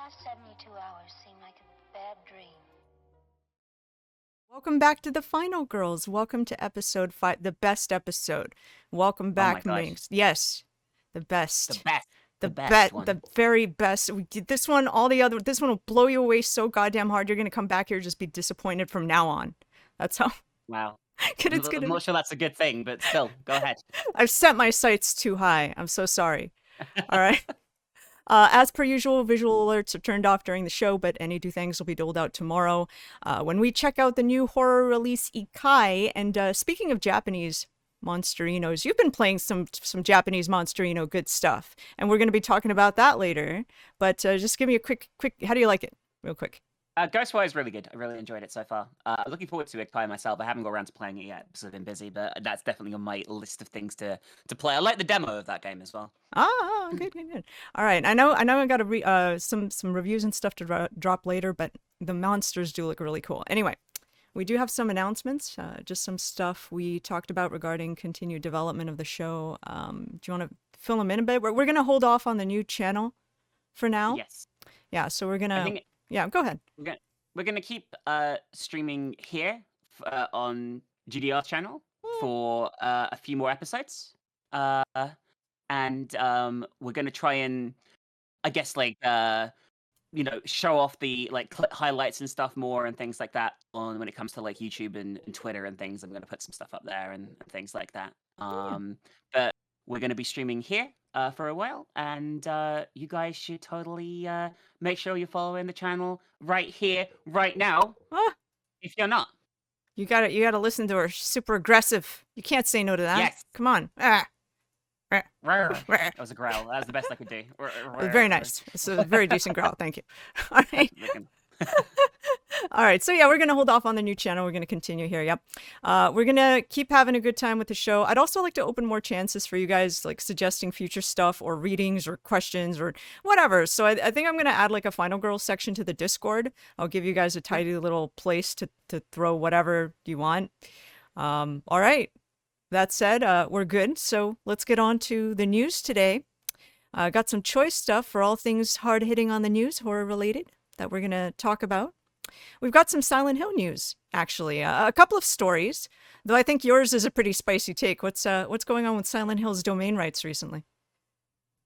last 72 hours seem like a bad dream. Welcome back to the final girls. Welcome to episode 5, the best episode. Welcome back, gosh. Minx. Yes, the best. The best one. The very best. We did this one, this one will blow you away so goddamn hard. You're gonna come back here and just be disappointed from now on. That's how. Wow. I'm not sure that's a good thing, but still, go ahead. I've set my sights too high. I'm so sorry. All right. As per usual, visual alerts are turned off during the show, but any do things will be doled out tomorrow when we check out the new horror release Ikai. And speaking of Japanese Monsterinos, you've been playing some Japanese Monsterino good stuff, and we're going to be talking about that later. But just give me a quick, how do you like it? Real quick. Ghostwire is really good. I really enjoyed it so far. Looking forward to Ikai myself. I haven't got around to playing it yet because I've been busy, but that's definitely on my list of things to play. I like the demo of that game as well. Good. All right, I know I got to some reviews and stuff to drop later, but the monsters do look really cool. Anyway, we do have some announcements, just some stuff we talked about regarding continued development of the show. Do you want to fill them in a bit? We're going to hold off on the new channel for now. Yes. Yeah, so we're going to... Yeah, go ahead. We're gonna keep streaming here on GDR channel for a few more episodes, and we're gonna try and, I guess, show off the highlights and stuff more and things like that on when it comes to like YouTube and Twitter and things. I'm gonna put some stuff up there and things like that. But we're gonna be streaming here for a while, and you guys should totally make sure you're following the channel right here, right now. If you're not, you gotta listen to her. Super aggressive. You can't say no to that. Yes. Come on. That was a growl. That was the best I could do. Very nice. It's a very decent growl. Thank you. All right. All right, so yeah, we're gonna hold off on the new channel. We're gonna continue here. Yep, we're gonna keep having a good time with the show. I'd also like to open more chances for you guys, like suggesting future stuff or readings or questions or whatever. So I think I'm gonna add like a Final Girls section to the Discord. I'll give you guys a tidy little place to throw whatever you want. All right. That said, we're good. So let's get on to the news today. Got some choice stuff for all things hard hitting on the news, horror related, that we're gonna talk about. We've got some Silent Hill news, actually. A couple of stories, though I think yours is a pretty spicy take. What's going on with Silent Hill's domain rights recently?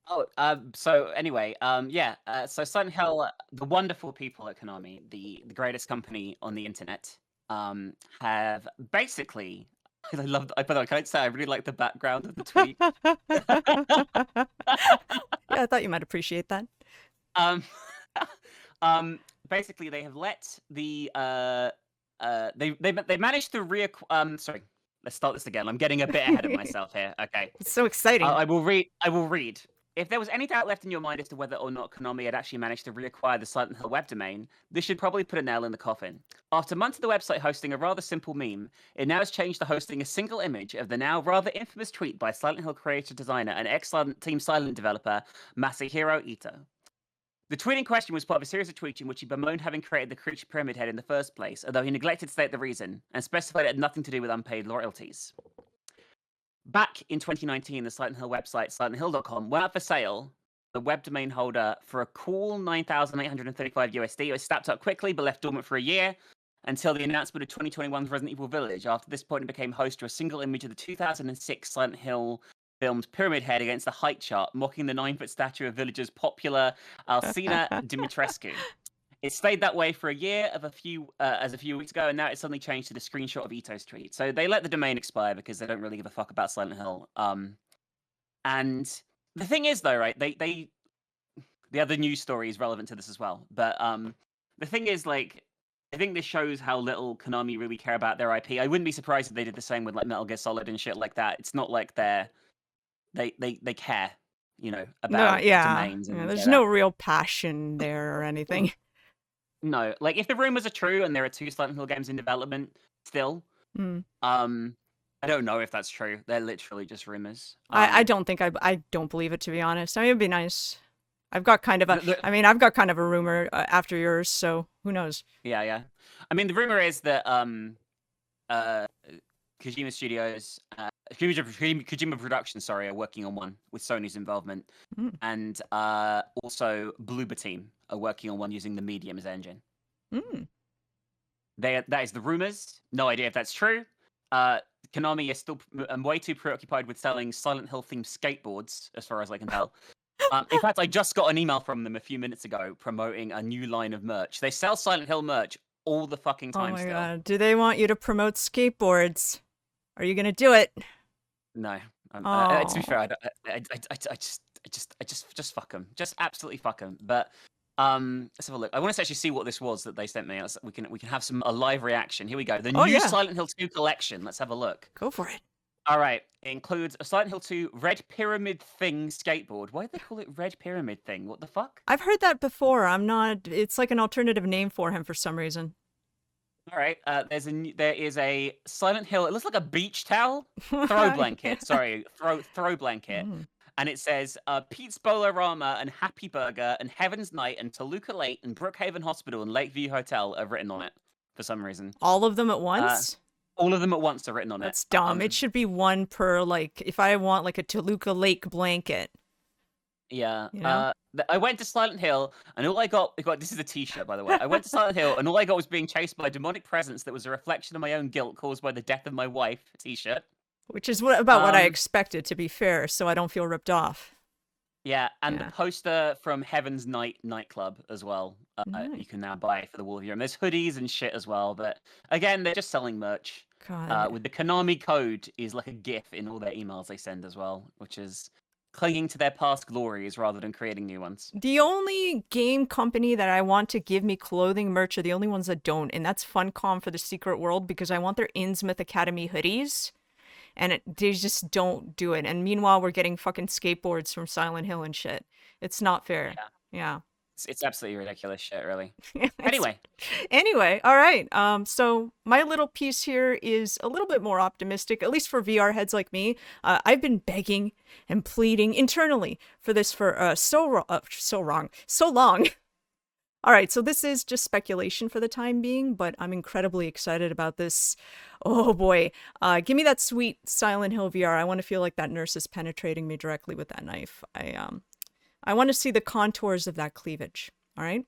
So anyway, so Silent Hill, the wonderful people at Konami, the greatest company on the internet, have basically... By the way, can I say I really like the background of the tweet? Yeah, I thought you might appreciate that. Basically, they have let the they managed to sorry, let's start this again. I'm getting a bit ahead of myself here. Okay, it's so exciting. I will read. If there was any doubt left in your mind as to whether or not Konami had actually managed to reacquire the Silent Hill web domain, this should probably put a nail in the coffin. After months of the website hosting a rather simple meme, it now has changed to hosting a single image of the now rather infamous tweet by Silent Hill creator designer and ex-Team Silent developer Masahiro Ito. The tweet in question was part of a series of tweets in which he bemoaned having created the creature Pyramid Head in the first place, although he neglected to state the reason and specified it had nothing to do with unpaid royalties. Back in 2019, the Silent Hill website, silenthill.com, went up for sale, the web domain holder, for a cool $9,835 USD. It was snapped up quickly but left dormant for a year until the announcement of 2021's Resident Evil Village. After this point, it became host to a single image of the 2006 Silent Hill filmed Pyramid Head against the height chart, mocking the 9-foot statue of villager's popular Alcina Dimitrescu. It stayed that way for a year as a few weeks ago, and now it's suddenly changed to the screenshot of Ito's tweet. So they let the domain expire because they don't really give a fuck about Silent Hill. And the thing is, though, right? The other news story is relevant to this as well. But the thing is, like, I think this shows how little Konami really care about their IP. I wouldn't be surprised if they did the same with like Metal Gear Solid and shit like that. It's not like they care, about domains. And there's no real passion there or anything. No, like if the rumors are true and there are 2 Silent Hill games in development still, I don't know if that's true. They're literally just rumors. I don't think I don't believe it, to be honest. I mean, it'd be nice. I've got kind of a rumor after yours, so who knows? Yeah. I mean, the rumor is that Kojima Studios Kojima Productions, sorry, are working on one with Sony's involvement, and also Bloober Team are working on one using the Medium as engine. That is the rumors. No idea if that's true. Konami is still way too preoccupied with selling Silent Hill themed skateboards, as far as I can tell. In fact, I just got an email from them a few minutes ago promoting a new line of merch. They sell Silent Hill merch all the fucking time. Oh my god! Do they want you to promote skateboards? Are you gonna do it? No. To be fair, I just fuck them. Just absolutely fuck them. But let's have a look. I want to actually see what this was that they sent me. We can have a live reaction. Here we go. The new Silent Hill 2 collection. Let's have a look. Go for it. All right. It includes a Silent Hill 2 Red Pyramid Thing skateboard. Why do they call it Red Pyramid Thing? What the fuck? I've heard that before. It's like an alternative name for him for some reason. All right. There is a Silent Hill. It looks like a beach towel throw blanket. Sorry, throw blanket. And it says Pete's Bowl-O-Rama and Happy Burger and Heaven's Night and Toluca Lake and Brookhaven Hospital and Lakeview Hotel are written on it for some reason. All of them at once? All of them at once are written on it. That's dumb. It should be one per, like, if I want, like, a Toluca Lake blanket. Yeah. You know? I went to Silent Hill, and all I got, this is a t-shirt, by the way. I went to Silent Hill, and all I got was being chased by a demonic presence that was a reflection of my own guilt caused by the death of my wife, t-shirt. Which is about what I expected, to be fair, so I don't feel ripped off. Yeah, and the poster from Heaven's Night nightclub as well. You can now buy for the wall of your room. There's hoodies and shit as well, but again, they're just selling merch. With the Konami code is like a GIF in all their emails they send as well, which is clinging to their past glories rather than creating new ones. The only game company that I want to give me clothing merch are the only ones that don't, and that's Funcom for the Secret World, because I want their Innsmouth Academy hoodies. And they just don't do it. And meanwhile, we're getting fucking skateboards from Silent Hill and shit. It's not fair. Yeah. It's absolutely ridiculous shit, really. Anyway, all right. So my little piece here is a little bit more optimistic, at least for VR heads like me. I've been begging and pleading internally for this for so long. All right, so this is just speculation for the time being, but I'm incredibly excited about this. Oh boy, give me that sweet Silent Hill VR. I want to feel like that nurse is penetrating me directly with that knife. I want to see the contours of that cleavage. All right.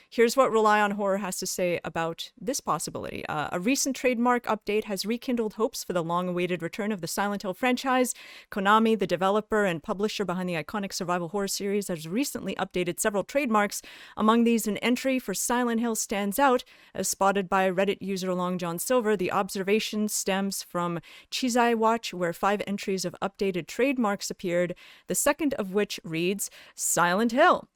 Here's what Rely on Horror has to say about this possibility. A recent trademark update has rekindled hopes for the long-awaited return of the Silent Hill franchise. Konami, the developer and publisher behind the iconic survival horror series, has recently updated several trademarks. Among these, an entry for Silent Hill stands out. As spotted by Reddit user Long John Silver, the observation stems from Chizai Watch, where 5 entries of updated trademarks appeared, the second of which reads, Silent Hill.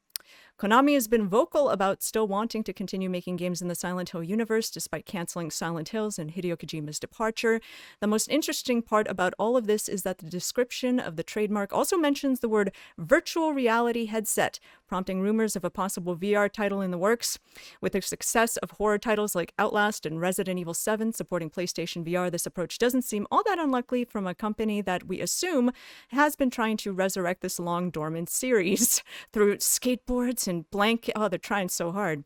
Konami has been vocal about still wanting to continue making games in the Silent Hill universe despite canceling Silent Hills and Hideo Kojima's departure. The most interesting part about all of this is that the description of the trademark also mentions the word virtual reality headset, prompting rumors of a possible VR title in the works. With the success of horror titles like Outlast and Resident Evil 7 supporting PlayStation VR, this approach doesn't seem all that unlikely from a company that we assume has been trying to resurrect this long dormant series through skateboards and they're trying so hard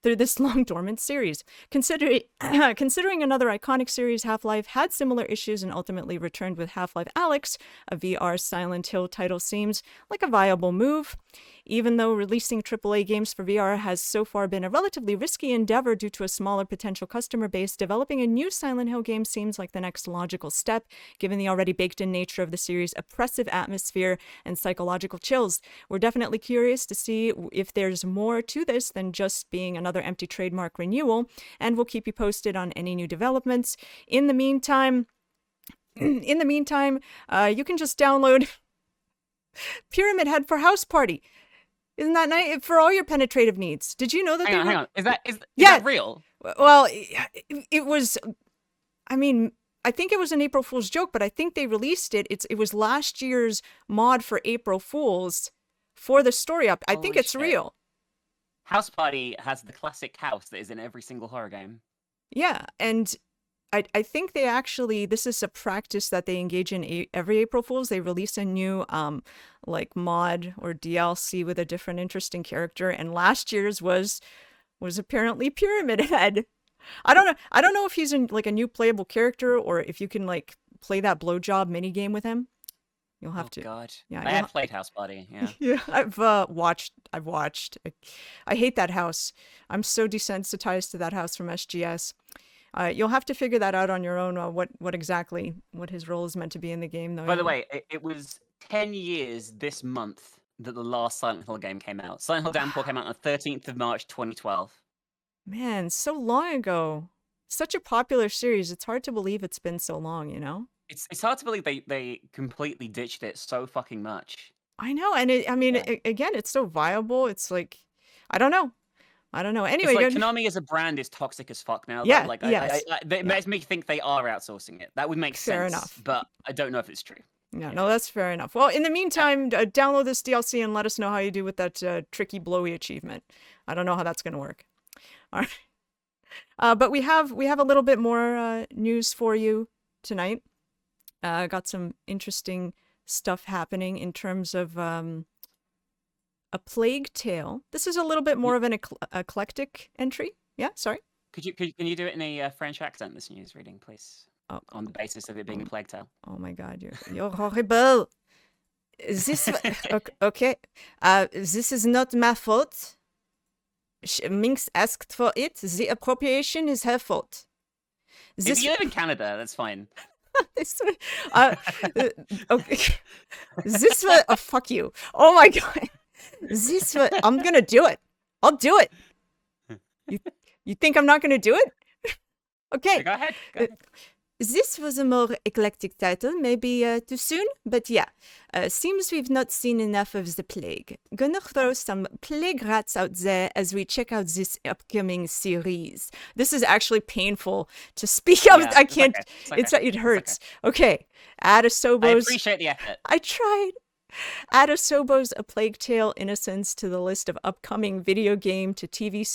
through this long dormant series. Considering another iconic series, Half-Life had similar issues and ultimately returned with Half-Life Alyx, a VR Silent Hill title seems like a viable move. Even though releasing AAA games for VR has so far been a relatively risky endeavor due to a smaller potential customer base, developing a new Silent Hill game seems like the next logical step, given the already baked-in nature of the series' oppressive atmosphere and psychological chills. We're definitely curious to see if there's more to this than just being another empty trademark renewal, and we'll keep you posted on any new developments. In the meantime, you can just download Pyramid Head for House Party. Isn't that nice for all your penetrative needs? Did you know that? Hang on. Is that real? Well, it was. I mean, I think it was an April Fool's joke, but I think they released it. It was last year's mod for April Fools for the story up. I think it's real. House Party has the classic house that is in every single horror game. Yeah, and I think they actually, this is a practice that they engage in every April Fool's. They release a new like mod or DLC with a different interesting character, and last year's was apparently Pyramid Head. I don't know if he's in like a new playable character or if you can like play that blowjob mini game with him. You'll have Oh to. God. Yeah, I have played House Party. Yeah. Yeah, I've watched. I hate that house. I'm so desensitized to that house from SGS. You'll have to figure that out on your own. What exactly what his role is meant to be in the game, though. By the way, it was 10 years this month that the last Silent Hill game came out. Silent Hill Downpour came out on the 13th of March, 2012. Man, so long ago. Such a popular series. It's hard to believe it's been so long. It's hard to believe they completely ditched it so fucking much. I know, and again, it's so viable. It's like, I don't know. Anyway, It's like Konami as a brand is toxic as fuck now. Yeah, Like, yes. it makes me think they are outsourcing it. That would make Fair sense. enough. But I don't know if it's true. Yeah, no, that's fair enough. Well, in the meantime, download this DLC and let us know how you do with that tricky blowy achievement. I don't know how that's going to work. All right. But we have a little bit more news for you tonight. Got some interesting stuff happening in terms of a Plague Tale. This is a little bit more of an eclectic entry. Yeah, sorry. Can you do it in a French accent, this news reading, please? Oh, on the basis of it being a Plague Tale. Oh my God, you're horrible. This okay? This is not my fault. Minx asked for it. The appropriation is her fault. If you live in Canada, that's fine. Okay. This was fuck you. Oh my God. I'm gonna do it. I'll do it. You think I'm not gonna do it? Okay. Go ahead. This was a more eclectic title, maybe too soon, but yeah. Seems we've not seen enough of the plague. Gonna throw some plague rats out there as we check out this upcoming series. This is actually painful to speak of. Yeah, I can't. okay. It hurts. Okay. Adesobo's. I appreciate the effort. I tried. Adesobo's A Plague Tale: Innocence to the list of upcoming video game to TV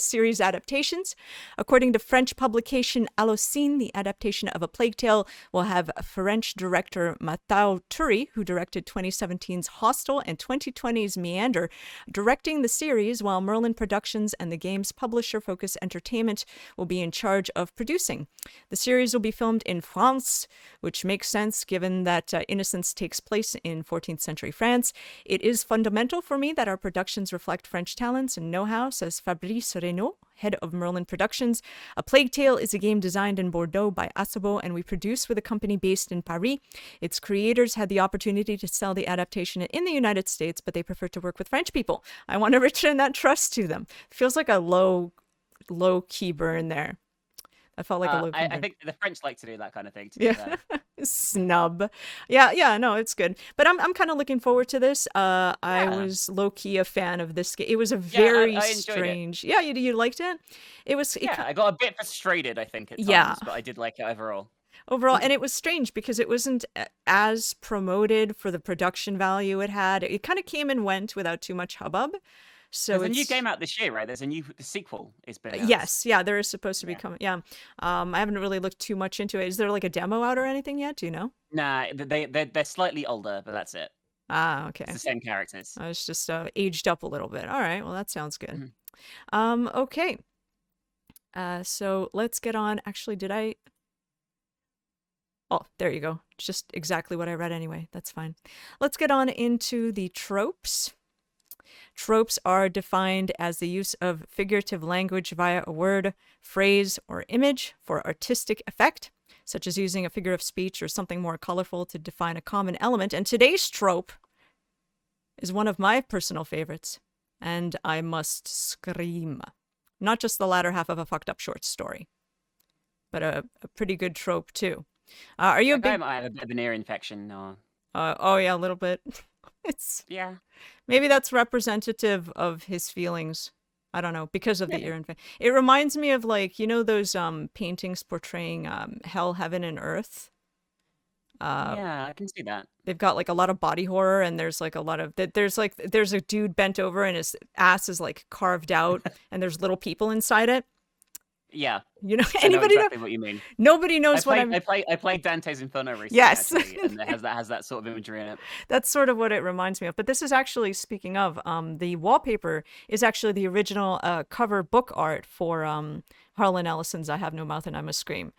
series adaptations. According to French publication Allociné, the adaptation of A Plague Tale will have French director Mathieu Turi, who directed 2017's Hostel and 2020's Meander, directing the series, while Merlin Productions and the game's publisher Focus Entertainment will be in charge of producing. The series will be filmed in France, which makes sense given that Innocence takes place in 14th century France. It is fundamental for me that our productions reflect French talents and know-how, says Fabrice Reynaud, head of Merlin Productions. A Plague Tale is a game designed in Bordeaux by Asobo, and we produce with a company based in Paris. Its creators had the opportunity to sell the adaptation in the United States, but they prefer to work with French people. I want to return that trust to them. Feels like a low key burn there. I felt like a low key burn. I think the French like to do that kind of thing too. Yeah. Snub. Yeah, no, it's good. But I'm kind of looking forward to this. I was low key a fan of this game. It was a very strange. Yeah, you liked it? It was I got a bit frustrated, I think, at times, but I did like it overall. And it was strange because it wasn't as promoted for the production value it had. It kind of came and went without too much hubbub. So there's a new game out this year, right? The sequel is been announced. Yes, yeah, there is supposed to be coming. Yeah, I haven't really looked too much into it. Is there like a demo out or anything yet? Do you know? Nah, they're slightly older, but that's it. Ah, okay. It's the same characters. I was just aged up a little bit. All right, well that sounds good. Okay. So let's get on. Actually, did I? Oh, there you go. Just exactly what I read anyway. That's fine. Let's get on into the tropes. Tropes are defined as the use of figurative language via a word, phrase, or image for artistic effect, such as using a figure of speech or something more colorful to define a common element. And today's trope is one of my personal favorites, and I must scream. Not just the latter half of a fucked up short story, but a pretty good trope too. Are you a big... I might have a bit of an ear infection. No. Oh yeah, a little bit. Maybe that's representative of his feelings. I don't know, because of the ear infection. It reminds me of, like, you know those paintings portraying hell, heaven, and earth. Yeah, I can see that. They've got like a lot of body horror, and there's like a lot of there's a dude bent over and his ass is like carved out, and there's little people inside it. Yeah, you know, I know exactly what you mean. Nobody knows what I played Dante's Inferno recently. Yes, actually, and it has that sort of imagery in it. That's sort of what it reminds me of. But this is actually, speaking of, the wallpaper is actually the original cover book art for Harlan Ellison's "I Have No Mouth and I Must Scream."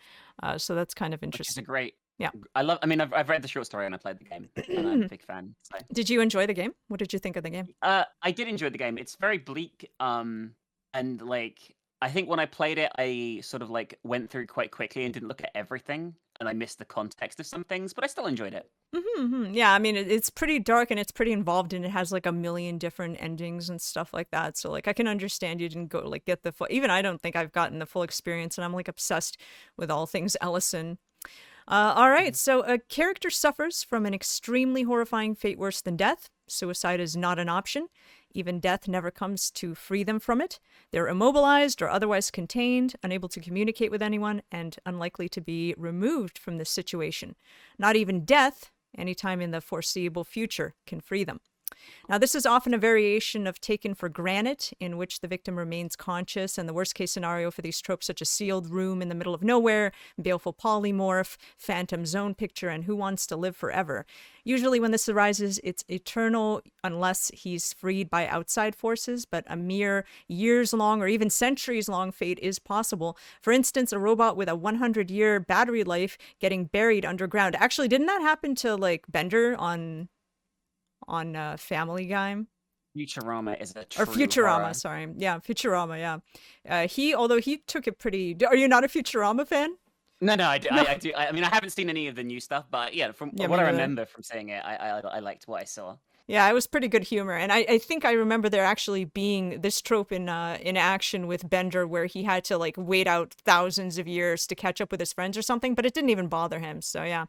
So that's kind of interesting. Which is Yeah. I mean, I've read the short story and I played the game, and I'm a big fan. So. Did you enjoy the game? What did you think of the game? I did enjoy the game. It's very bleak, and like I think when I played it, I sort of like went through quite quickly and didn't look at everything, and I missed the context of some things, but I still enjoyed it. Yeah, I mean, it's pretty dark and it's pretty involved, and it has like a million different endings and stuff like that. So like, I can understand you didn't go like get the full. Even I don't think I've gotten the full experience, and I'm like obsessed with all things Ellison. All right, so a character suffers from an extremely horrifying fate worse than death. Suicide is not an option. Even death never comes to free them from it. They're immobilized or otherwise contained, unable to communicate with anyone, and unlikely to be removed from this situation. Not even death, anytime in the foreseeable future, can free them. Now, this is often a variation of taken for granted, in which the victim remains conscious, and the worst case scenario for these tropes, such as sealed room in the middle of nowhere, baleful polymorph, phantom zone picture, and who wants to live forever. Usually when this arises, it's eternal unless he's freed by outside forces, but a mere years-long or even centuries-long fate is possible. For instance, a robot with a 100-year battery life getting buried underground. Actually, didn't that happen to, like, Bender on Family Guy? Futurama is a or true Futurama, horror. sorry. Yeah, Futurama, yeah. Although he took it pretty... Are you not a Futurama fan? No, I do. I do. I mean, I haven't seen any of the new stuff, but yeah, from Yeah, what me I neither. remember from seeing it, I liked what I saw. Yeah, it was pretty good humor. And I think I remember there actually being this trope in action with Bender where he had to, like, wait out thousands of years to catch up with his friends or something, but it didn't even bother him, so yeah.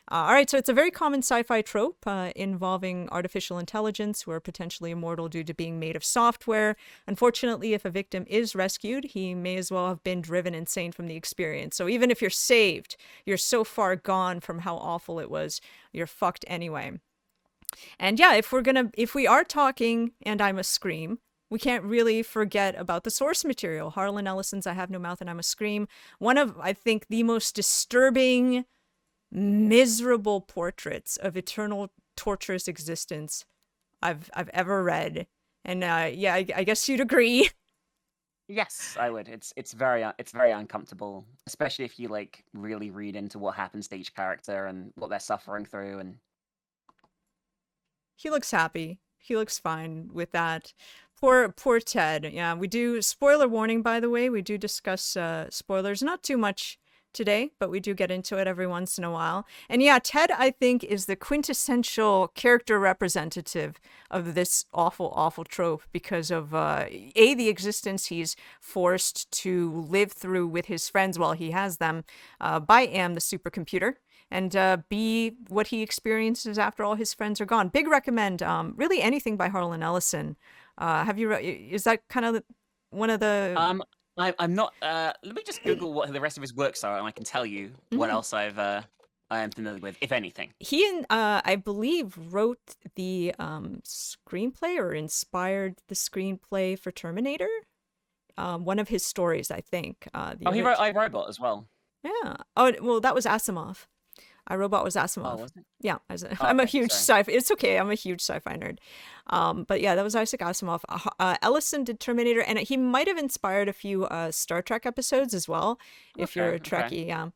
All right, so it's a very common sci-fi trope involving artificial intelligence who are potentially immortal due to being made of software. Unfortunately, if a victim is rescued, he may as well have been driven insane from the experience. So even if you're saved, you're so far gone from how awful it was, you're fucked anyway. And yeah, if we are talking And I'm a Scream, we can't really forget about the source material. Harlan Ellison's I Have No Mouth and I'm a Scream. One of, I think, the most disturbing, miserable portraits of eternal torturous existence I've ever read. And yeah, I guess you'd agree. Yes, I would. It's very uncomfortable, especially if you like really read into what happens to each character and what they're suffering through. And He looks happy. He looks fine with that. Poor Ted. Yeah, we do, spoiler warning, by the way, we do discuss spoilers, not too much today, but we do get into it every once in a while. And yeah, Ted, I think, is the quintessential character representative of this awful, awful trope because of the existence he's forced to live through with his friends while he has them by Am, the supercomputer, and B, what he experiences after all his friends are gone. Big recommend, really anything by Harlan Ellison. Have you is that kind of one of the... I'm not. Let me just Google what the rest of his works are, and I can tell you what else I am familiar with, if anything. He, I believe, wrote the screenplay or inspired the screenplay for Terminator. One of his stories, I think. He wrote I, Robot as well. Yeah. Oh, well, that was Asimov. iRobot was Asimov. Oh, was it? Yeah, I'm a huge sorry. sci-fi. It's okay. I'm a huge sci-fi nerd. But yeah, that was Isaac Asimov. Ellison did Terminator, and he might have inspired a few Star Trek episodes as well, if you're a Trekkie. Yeah.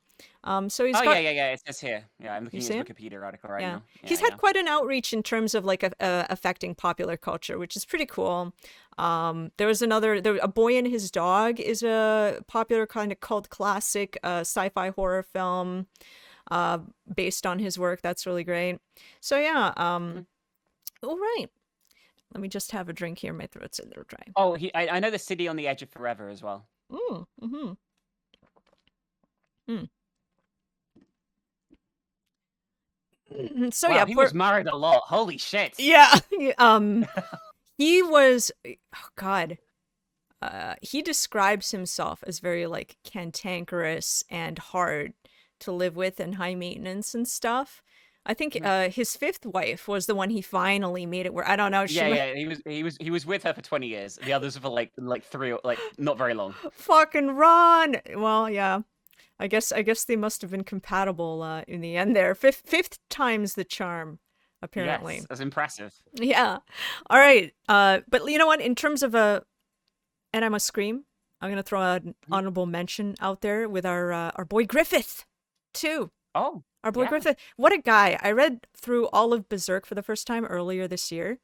So he's got... yeah. It says here. Yeah, I'm looking at his Wikipedia article right now. Yeah, he's had quite an outreach in terms of like affecting popular culture, which is pretty cool. There was A Boy and His Dog is a popular kind of cult classic sci-fi horror film based on his work. That's really great. So yeah, all right. Let me just have a drink here. My throat's a little dry. Oh, I know The City on the Edge of Forever as well. So wow, yeah, he was married a lot. Holy shit. Yeah. He was, oh God. He describes himself as very like cantankerous and hard to live with and high maintenance and stuff. I think his fifth wife was the one he finally made it where, I don't know. He was with her for 20 years. The others for like 3, like not very long. Fucking run. Well, yeah. I guess they must have been compatible in the end there. Fifth time's the charm, apparently. Yes, that's impressive. Yeah. All right. But you know what? In terms of And I'm a Scream, I'm gonna throw an honorable mention out there with our boy Griffith, too. Oh. Our boy Yeah. Griffith. What a guy. I read through all of Berserk for the first time earlier this year.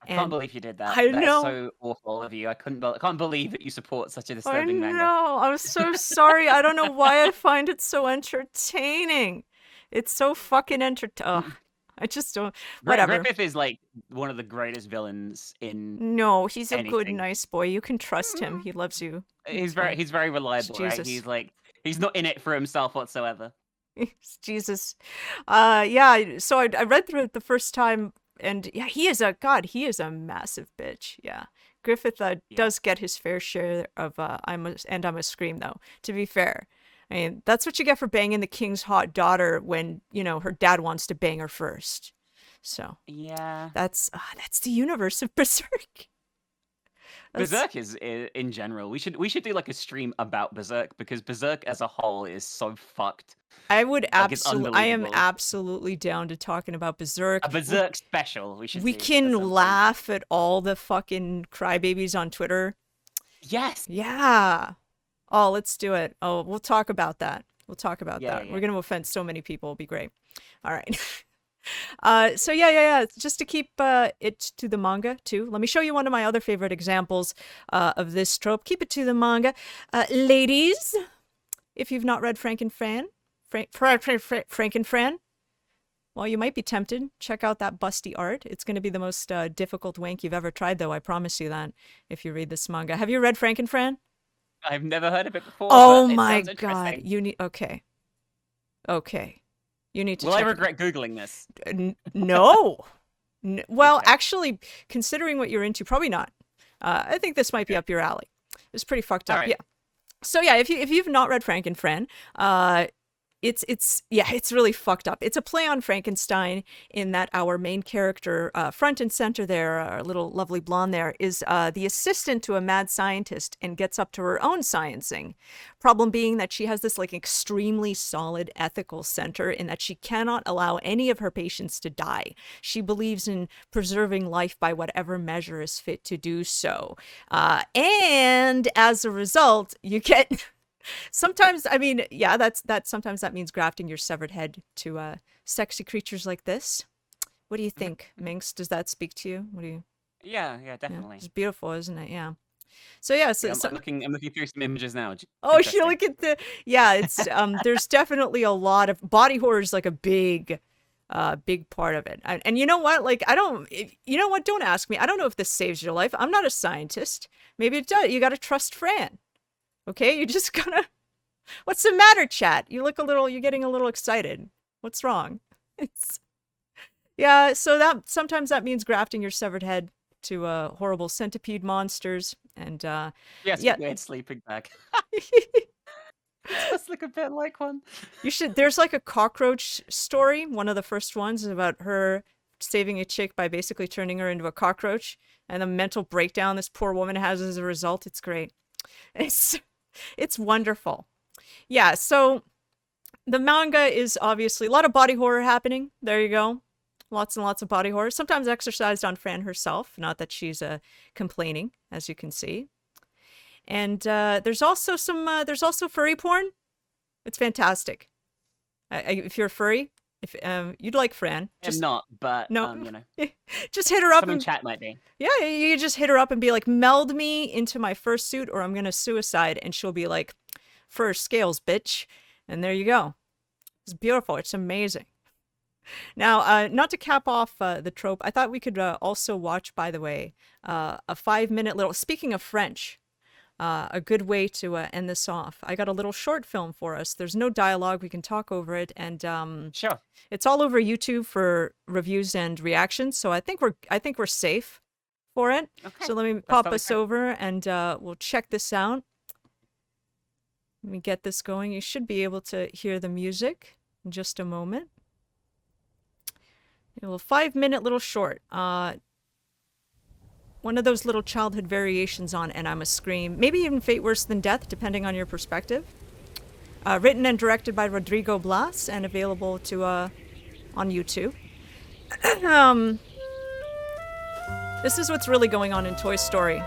I can't believe you did that. I That is know. so awful of you. I can't believe that you support such a I disturbing manga. know. I'm so sorry. I don't know why I find it so entertaining. It's so fucking entertaining. I just don't. Whatever. Griffith is like one of the greatest villains in. No, he's a good, anything. nice boy. You can trust him. He loves you. He's very reliable, right? Jesus. He's not in it for himself whatsoever. Jesus. Yeah, so I read through it the first time, and yeah, he is a massive bitch. Yeah. Griffith does get his fair share of I'm a scream, though, to be fair. I mean, that's what you get for banging the king's hot daughter when, her dad wants to bang her first. So Yeah. that's the universe of Berserk. Berserk is in general. We should do like a stream about Berserk, because Berserk as a whole is so fucked. I would it's I am unbelievable. absolutely down to talking about Berserk. A Berserk special. We can laugh at all the fucking crybabies on Twitter. Yes. Yeah. Oh, let's do it. Oh, we'll talk about that. We'll talk about that. Yeah. We're going to offend so many people. It'll be great. All right. So yeah. Just to keep it to the manga too. Let me show you one of my other favorite examples of this trope. Keep it to the manga. Ladies, if you've not read Frank and Fran, well, you might be tempted. Check out that busty art. It's going to be the most difficult wank you've ever tried, though. I promise you that if you read this manga. Have you read Frank and Fran? I've never heard of it before. Oh but it my sounds god. interesting. You need okay. You need to Will I check it regret Googling this? No. Well, Okay. actually, considering what you're into, probably not. I think this might be up your alley. It's pretty fucked up. All right. Yeah. So yeah, if you've not read Frank and Fran, it's really fucked up. It's a play on Frankenstein in that our main character, front and center there, our little lovely blonde there, is the assistant to a mad scientist and gets up to her own sciencing. Problem being that she has this like extremely solid ethical center in that she cannot allow any of her patients to die. She believes in preserving life by whatever measure is fit to do so. And as a result, you get... Sometimes, I mean, yeah, sometimes that means grafting your severed head to sexy creatures like this. What do you think, Minx? Does that speak to you? What do you? Yeah, definitely. It's beautiful, isn't it? Yeah. So yeah, I'm looking through some images now. Oh, you Interesting. look at the it's there's definitely a lot of body horror is like a big part of it. And you know what? Like you know what? Don't ask me. I don't know if this saves your life. I'm not a scientist. Maybe it does. You got to trust Fran. Okay, you just gotta. What's the matter, chat? You're getting a little excited. What's wrong? So that sometimes that means grafting your severed head to horrible centipede monsters and Yes, yeah. weird sleeping bag. That's like a bit like one. There's like a cockroach story. One of the first ones is about her saving a chick by basically turning her into a cockroach, and the mental breakdown this poor woman has as a result. It's great. It's wonderful. Yeah, so the manga is obviously a lot of body horror happening. There you go. Lots and lots of body horror. Sometimes exercised on Fran herself. Not that she's complaining, as you can see. And there's also furry porn. It's fantastic. If you're a furry, if you'd like Fran, I'm not, but no, you know, just hit her up. some in chat might be. Yeah, you just hit her up and be like, meld me into my fursuit or I'm gonna suicide, and she'll be like, fur scales, bitch. And there you go. It's beautiful. It's amazing. Now, not to cap off the trope, I thought we could also watch, by the way, a 5-minute little, speaking of French, a good way to end this off. I got a little short film for us. There's no dialogue. We can talk over it. And Sure. It's all over YouTube for reviews and reactions. So I think we're safe for it. Okay. So let me pop us over and we'll check this out. Let me get this going. You should be able to hear the music in just a moment. A little 5-minute little short. One of those little childhood variations on And I'm a Scream. Maybe even Fate Worse Than Death, depending on your perspective. Written and directed by Rodrigo Blas and available to on YouTube. This is what's really going on in Toy Story.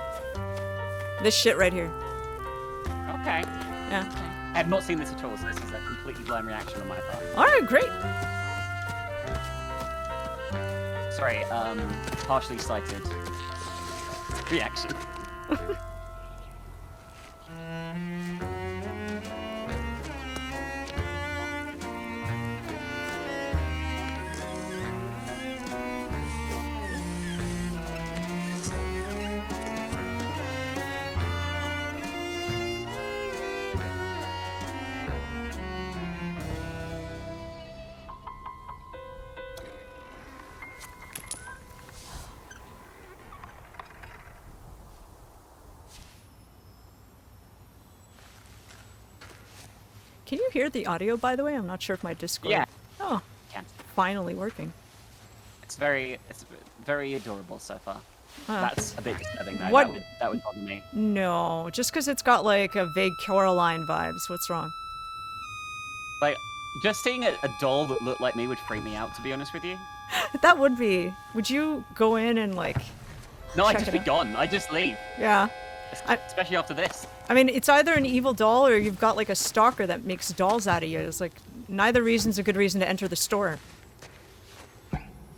This shit right here. Okay. Yeah. I have not seen this at all, so this is a completely blind reaction on my part. All right, great. Sorry, partially sighted reaction. Can you hear the audio, by the way? I'm not sure if my Discord... Yeah. Oh, Can. finally working. It's very adorable so far. That's a bit disturbing though. What? That would bother me. No, just because it's got like a vague Coraline vibes. What's wrong? Like, just seeing a doll that looked like me would freak me out, to be honest with you. That would be. Would you go in and like... No, I'd check just it be out? gone. I'd just leave. Yeah. Especially after this. I mean, it's either an evil doll or you've got like a stalker that makes dolls out of you. It's like, neither reason's a good reason to enter the store.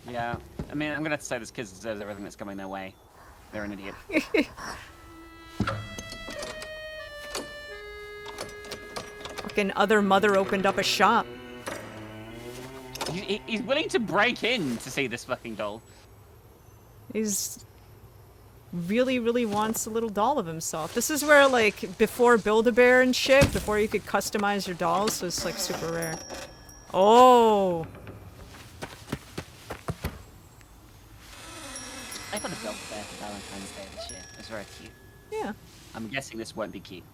Yeah. I mean, I'm gonna have to say this kid deserves everything that's coming their way. They're an idiot. Fucking other mother opened up a shop. He's willing to break in to see this fucking doll. He's really, really wants a little doll of himself. This is where, like, before Build-A-Bear and shit, before you could customize your dolls, so it's, like, super rare. Oh! I got a Build-A-Bear for Valentine's Day this year. It's very cute. Yeah. I'm guessing this won't be cute.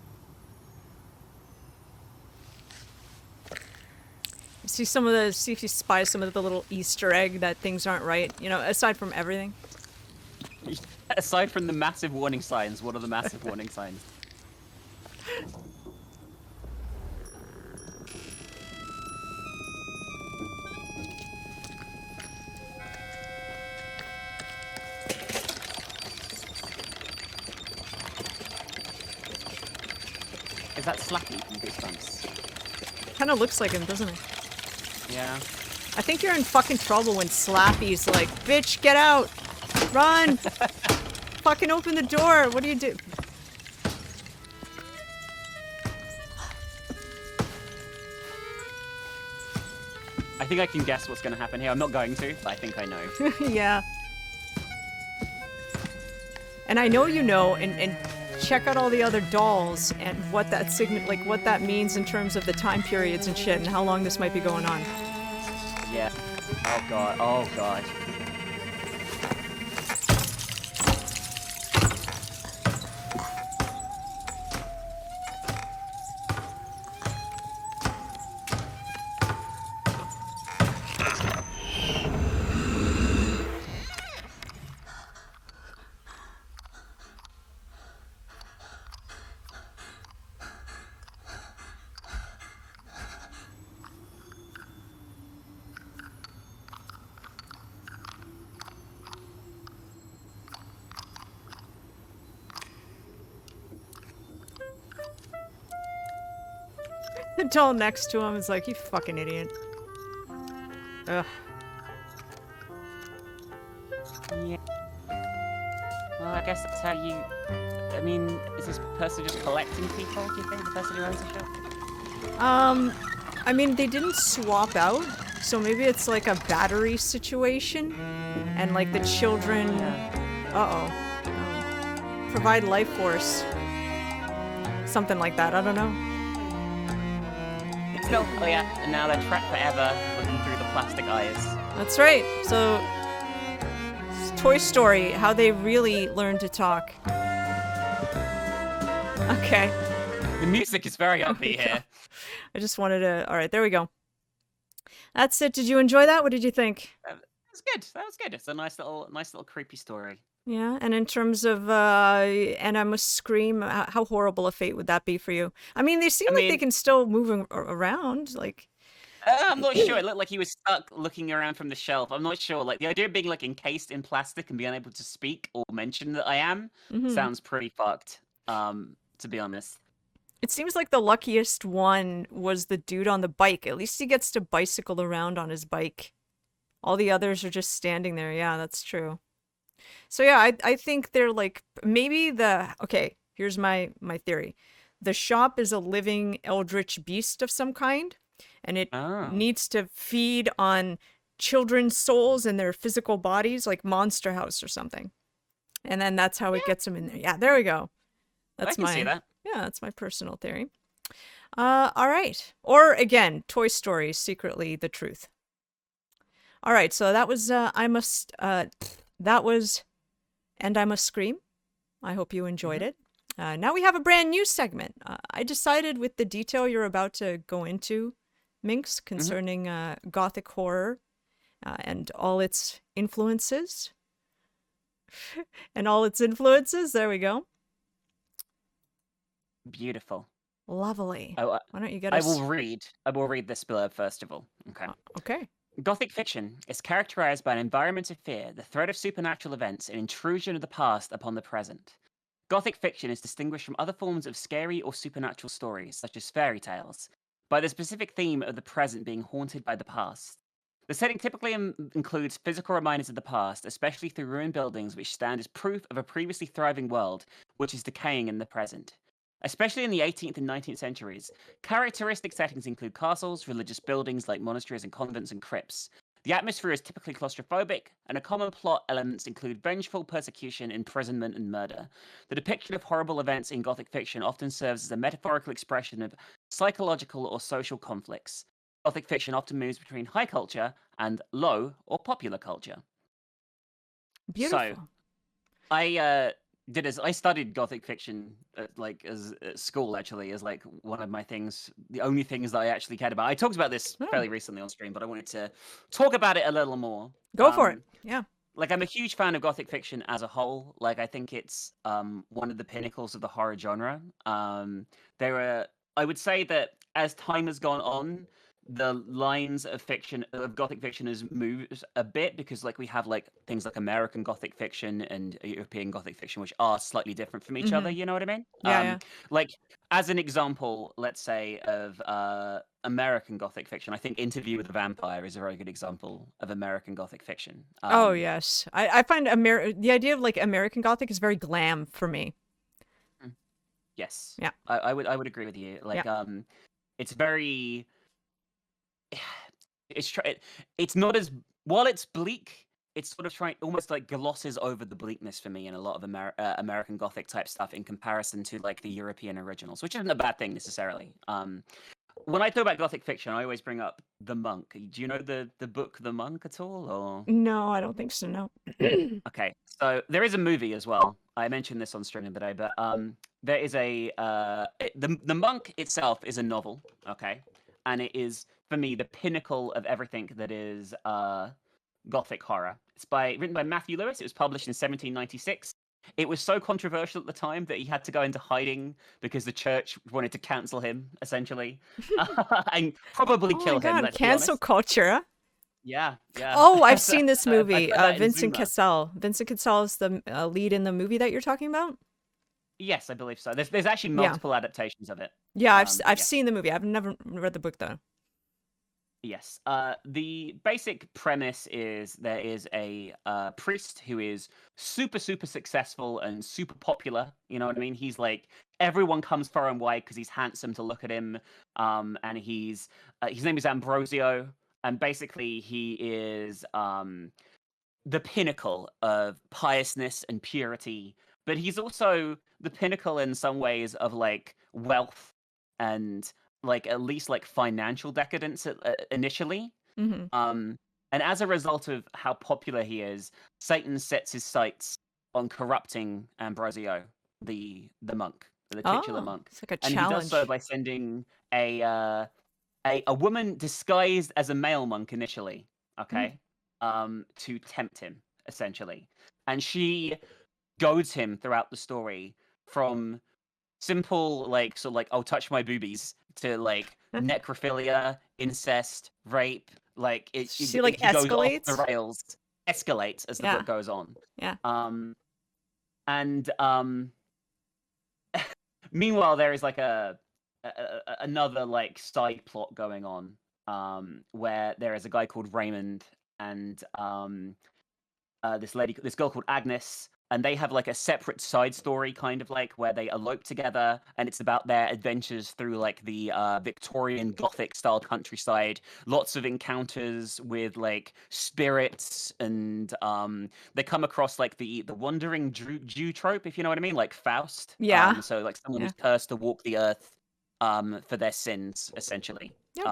See if you spy some of the little Easter egg that things aren't right, you know, aside from everything. Aside from the massive warning signs, what are the massive warning signs? Is that Slappy from Goosebumps? Kind of looks like him, doesn't it? Yeah. I think you're in fucking trouble when Slappy's like, bitch, get out! Run! Fucking open the door! What do you do? I think I can guess what's going to happen here. I'm not going to, but I think I know. Yeah. And I know you know, and check out all the other dolls and what that like what that means in terms of the time periods and shit and how long this might be going on. Yeah. Oh god. Oh god. The doll next to him is like, you fucking idiot. Ugh. Yeah. Well, I guess that's how you... I mean, is this person just collecting people, do you think, the person who owns the shop? I mean, they didn't swap out, so maybe it's like a battery situation, and like the children... Uh-oh. Provide life force. Something like that, I don't know. It's not clear, and now they're trapped forever, looking through the plastic eyes. That's right. So, Toy Story, how they really learn to talk. Okay. The music is very upbeat here. I just wanted to... Alright, there we go. That's it. Did you enjoy that? What did you think? That was good. That was good. It's a nice little creepy story. Yeah, and in terms of, and I must scream, how horrible a fate would that be for you? I mean, they seem like they can still move around, like... I'm not sure. It looked like he was stuck looking around from the shelf. I'm not sure. Like, the idea of being, like, encased in plastic and being able to speak or mention that I am sounds pretty fucked, to be honest. It seems like the luckiest one was the dude on the bike. At least he gets to bicycle around on his bike. All the others are just standing there. Yeah, that's true. So yeah, I think they're like maybe okay, here's my theory. The shop is a living eldritch beast of some kind, and it Oh, needs to feed on children's souls and their physical bodies, like Monster House or something. And then that's how it yeah, gets them in there. Yeah, there we go. I That's can see my that. yeah, that's my personal theory. All right. Or again, Toy Story secretly the truth. All right, so that was that was And I Must Scream. I hope you enjoyed Hmm. it. Now we have a brand new segment. I decided with the detail you're about to go into, Minx, Hmm. concerning gothic horror and all its influences. And all its influences. There we go. Beautiful. Lovely. Oh, Why don't you get I us? will read. I will read this blurb first of all. Okay. Okay. Gothic fiction is characterized by an environment of fear, the threat of supernatural events, and intrusion of the past upon the present. Gothic fiction is distinguished from other forms of scary or supernatural stories, such as fairy tales, by the specific theme of the present being haunted by the past. The setting typically includes physical reminders of the past, especially through ruined buildings which stand as proof of a previously thriving world which is decaying in the present. Especially in the 18th and 19th centuries, characteristic settings include castles, religious buildings like monasteries and convents, and crypts. The atmosphere is typically claustrophobic, and a common plot elements include vengeful persecution, imprisonment, and murder. The depiction of horrible events in Gothic fiction often serves as a metaphorical expression of psychological or social conflicts. Gothic fiction often moves between high culture and low or popular culture. So, Beautiful. I I studied Gothic fiction at school actually as like one of my things, the only things that I actually cared about. I talked about this Oh, fairly recently on stream, but I wanted to talk about it a little more. go for it. Yeah. Like I'm a huge fan of Gothic fiction as a whole. Like I think it's one of the pinnacles of the horror genre. There are I would say that as time has gone on, the lines of fiction of Gothic fiction has moved a bit because like we have like things like American Gothic fiction and European Gothic fiction, which are slightly different from each other. Mm-hmm. You know what I mean? Yeah, yeah. Like as an example, let's say of American Gothic fiction, I think Interview with the Vampire is a very good example of American Gothic fiction. Oh yes, I find the idea of like American Gothic is very glam for me. Mm, yes, Yeah, I would agree with you. yeah. Like it's very it's not as while it's bleak. It's sort of trying almost like glosses over the bleakness for me in a lot of American Gothic type stuff in comparison to like the European originals, which isn't a bad thing necessarily. When I talk about Gothic fiction, I always bring up The Monk. Do you know the book The Monk at all? Or No, I don't think so. No. okay, so there is a movie as well. I mentioned this on stream the other day, but there is the Monk itself is a novel, okay, and it is for me the pinnacle of everything that is Gothic horror. It's written by Matthew Lewis. It was published in 1796. It was so controversial at the time that he had to go into hiding because the church wanted to cancel him, essentially, and probably Oh my kill him. God, Let's be cancel honest. culture. Yeah, yeah. Oh, I've seen this I movie. put that in Vincent Zuma. Cassel. Vincent Cassel is the lead in the movie that you're talking about. Yes, I believe so. There's actually Yeah, multiple adaptations of it. yeah. I've Yes. seen the movie. I've never read the book though. Yes. The basic premise is there is a priest who is super, super successful and super popular. You know what I mean? He's like everyone comes far and wide because he's handsome to look at him. And he's his name is Ambrosio, and basically he is the pinnacle of piousness and purity. But he's also the pinnacle in some ways of like wealth and like at least like financial decadence initially. Mm-hmm. Um, and as a result of how popular he is, Satan sets his sights on corrupting Ambrosio, the monk, the titular Oh, monk, it's like a and he does so challenge. by sending a woman disguised as a male monk initially, Mm. okay, to tempt him essentially, and she goads him throughout the story from simple like sort of like oh touch my boobies to like necrophilia, incest, rape, like She like he goes off the escalates. rails, escalates as the book Yeah, goes on. yeah. um and meanwhile there is like another like side plot going on, where there is a guy called Raymond and this girl called Agnes, and they have like a separate side story, kind of like where they elope together, and it's about their adventures through like the Victorian Gothic style countryside. Lots of encounters with like spirits, and they come across like the wandering Jew trope, if you know what I mean, like Faust. Yeah. So like someone Yeah. who's cursed to walk the earth, for their sins, essentially. Yep.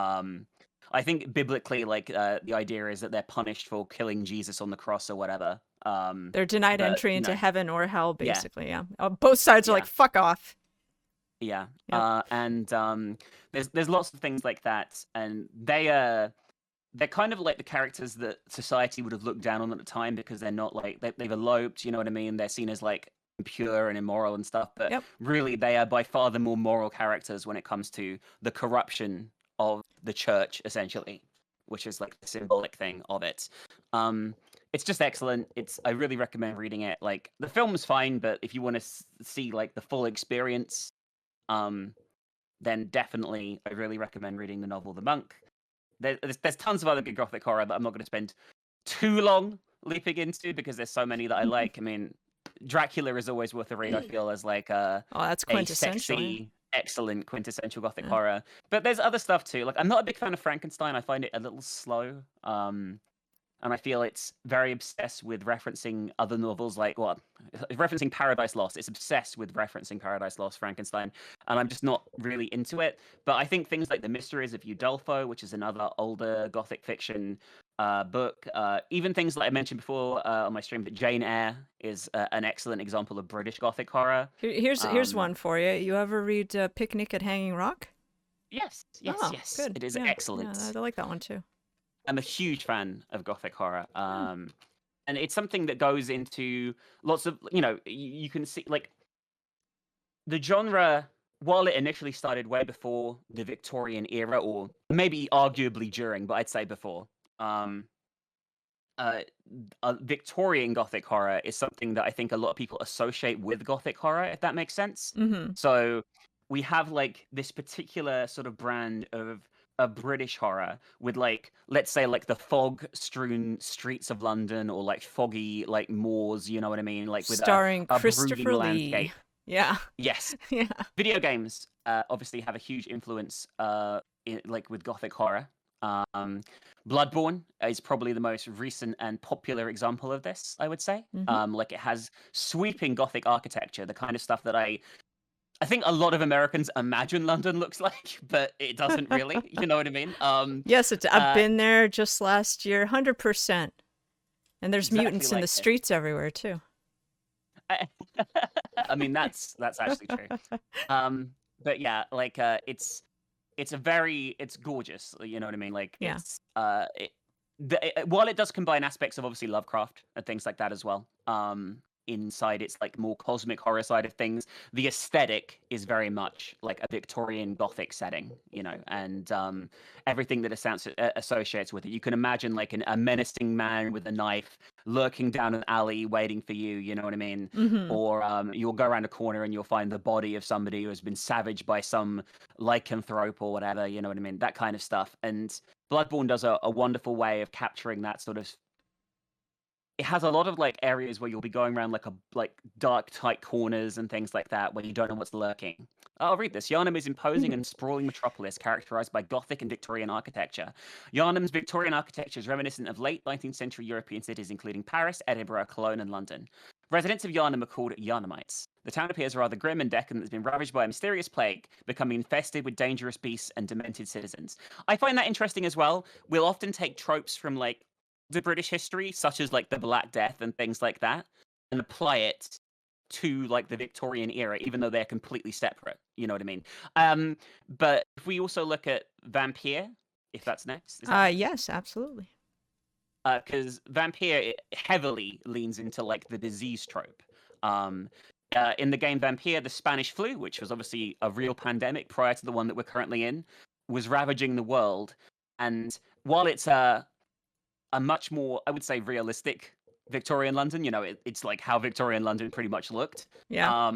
I think biblically, like the idea is that they're punished for killing Jesus on the cross or whatever. They're denied but, entry you into know, heall, or hell, basically. Yeah. Both sides are Yeah. like, fuck off. yeah. Yep. And there's lots of things like that, and they're kind of like the characters that society would have looked down on at the time because they're not like they've eloped. You know what I mean? They're seen as like impure and immoral and stuff, but Yep. really they are by far the more moral characters when it comes to the corruption of the church, essentially, which is like the symbolic thing of it. It's just excellent. I really recommend reading it. Like the film's fine, but if you want to see like the full experience, then definitely I really recommend reading the novel The Monk. There's tons of other good gothic horror that I'm not going to spend too long leaping into because there's so many that I like. I mean, Dracula is always worth a read, I feel, as like Oh, that's a quintessential. sexy, excellent, quintessential gothic Yeah. horror. But there's other stuff too. Like, I'm not a big fan of Frankenstein. I find it a little slow. And I feel it's very obsessed with referencing other novels, like referencing Paradise Lost. It's obsessed with referencing Paradise Lost, Frankenstein, and I'm just not really into it. But I think things like The Mysteries of Udolpho, which is another older gothic fiction book, even things like I mentioned before on my stream, that Jane Eyre is an excellent example of British gothic horror. Here's one for you. You ever read Picnic at Hanging Rock? Yes, Oh, yes. good. It is Yeah, excellent. Yeah, I like that one too. I'm a huge fan of gothic horror. And it's something that goes into lots of, you can see like the genre, while it initially started way before the Victorian era, or maybe arguably during, but I'd say before. Victorian gothic horror is something that I think a lot of people associate with gothic horror, if that makes sense. Mm-hmm. So we have like this particular sort of brand of a British horror with like, let's say like the fog-strewn streets of London, or like foggy like moors, you know what I mean? Like with Starring a Christopher brooding Lee. landscape. Yeah. Yes. Yeah. Video games obviously have a huge influence like with gothic horror. Bloodborne is probably the most recent and popular example of this, I would say. Mm-hmm. Like it has sweeping gothic architecture, the kind of stuff that I think a lot of Americans imagine London looks like, but it doesn't really. You know what I mean? Yes, I've been there just last year, 100%. And there's Exactly mutants in like the it. streets everywhere too. I mean, that's actually true. But yeah, like it's gorgeous. You know what I mean? Like Yeah. it's while it does combine aspects of obviously Lovecraft and things like that as well. Inside its like more cosmic horror side of things, the aesthetic is very much like a Victorian Gothic setting, and everything that it associates with it. You can imagine like a menacing man with a knife lurking down an alley waiting for you, you know what I mean? Mm-hmm. Or you'll go around a corner and you'll find the body of somebody who has been savaged by some lycanthrope or whatever, you know what I mean? That kind of stuff. And Bloodborne does a wonderful way of capturing that sort of. It has a lot of like areas where you'll be going around like dark tight corners and things like that where you don't know what's lurking. I'll read this. Yharnam is imposing and sprawling metropolis characterized by Gothic and Victorian architecture. Yharnam's Victorian architecture is reminiscent of late 19th century European cities, including Paris, Edinburgh, Cologne, and London. Residents of Yharnam are called Yharnamites. The town appears rather grim and decadent, has been ravaged by a mysterious plague, becoming infested with dangerous beasts and demented citizens. I find that interesting as well. We'll often take tropes from like the British history, such as like the Black Death and things like that, and apply it to like the Victorian era, even though they're completely separate. You know what I mean? But if we also look at Vampire, if that's next. Yes, absolutely. Because Vampire it heavily leans into like the disease trope. In the game Vampire, the Spanish flu, which was obviously a real pandemic prior to the one that we're currently in, was ravaging the world. And while it's a much more, I would say, realistic Victorian London, it's like how Victorian London pretty much looked. Yeah.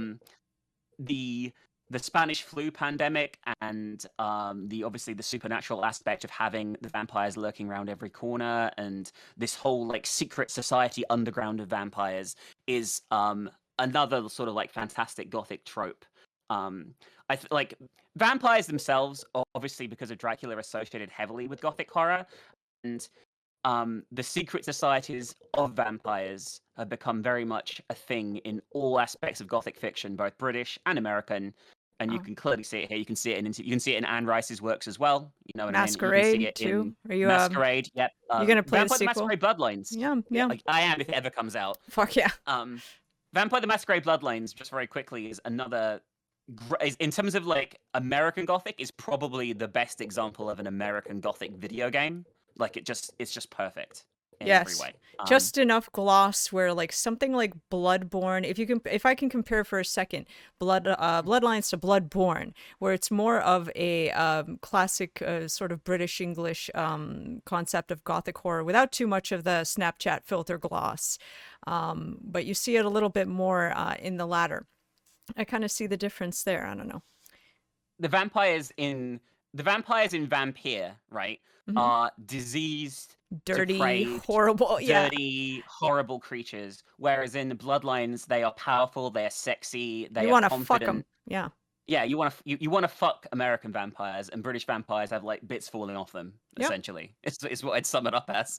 The the Spanish flu pandemic and obviously the supernatural aspect of having the vampires lurking around every corner, and this whole like secret society underground of vampires is another sort of like fantastic gothic trope. Like vampires themselves, obviously because of Dracula, are associated heavily with gothic horror, and the secret societies of vampires have become very much a thing in all aspects of gothic fiction, both British and American. And you can clearly see it here. You can see it in Anne Rice's works as well. You know what I mean? You can see Masquerade it too. in Are you Masquerade. Yep. you gonna play the Vampire the sequel? Masquerade Bloodlines. Yeah, Yeah, yeah. I am if it ever comes out. Fuck yeah. Vampire the Masquerade Bloodlines, just very quickly, is another. In terms of like American Gothic, is probably the best example of an American Gothic video game. Like it's just perfect in every way. Just enough gloss where like something like Bloodborne, if I can compare for a second Bloodlines to Bloodborne, where it's more of a classic sort of British English concept of gothic horror without too much of the Snapchat filter gloss, but you see it a little bit more in the latter. I kind of see the difference there. I don't know. The vampires in Vampire, right, are diseased, dirty, depraved, horrible, horrible creatures. Whereas in the Bloodlines, they are powerful, they are sexy, they you are want to confident. fuck them. Yeah. Yeah, you want to fuck American vampires, and British vampires have like bits falling off them. Essentially, it's what I'd sum it up as.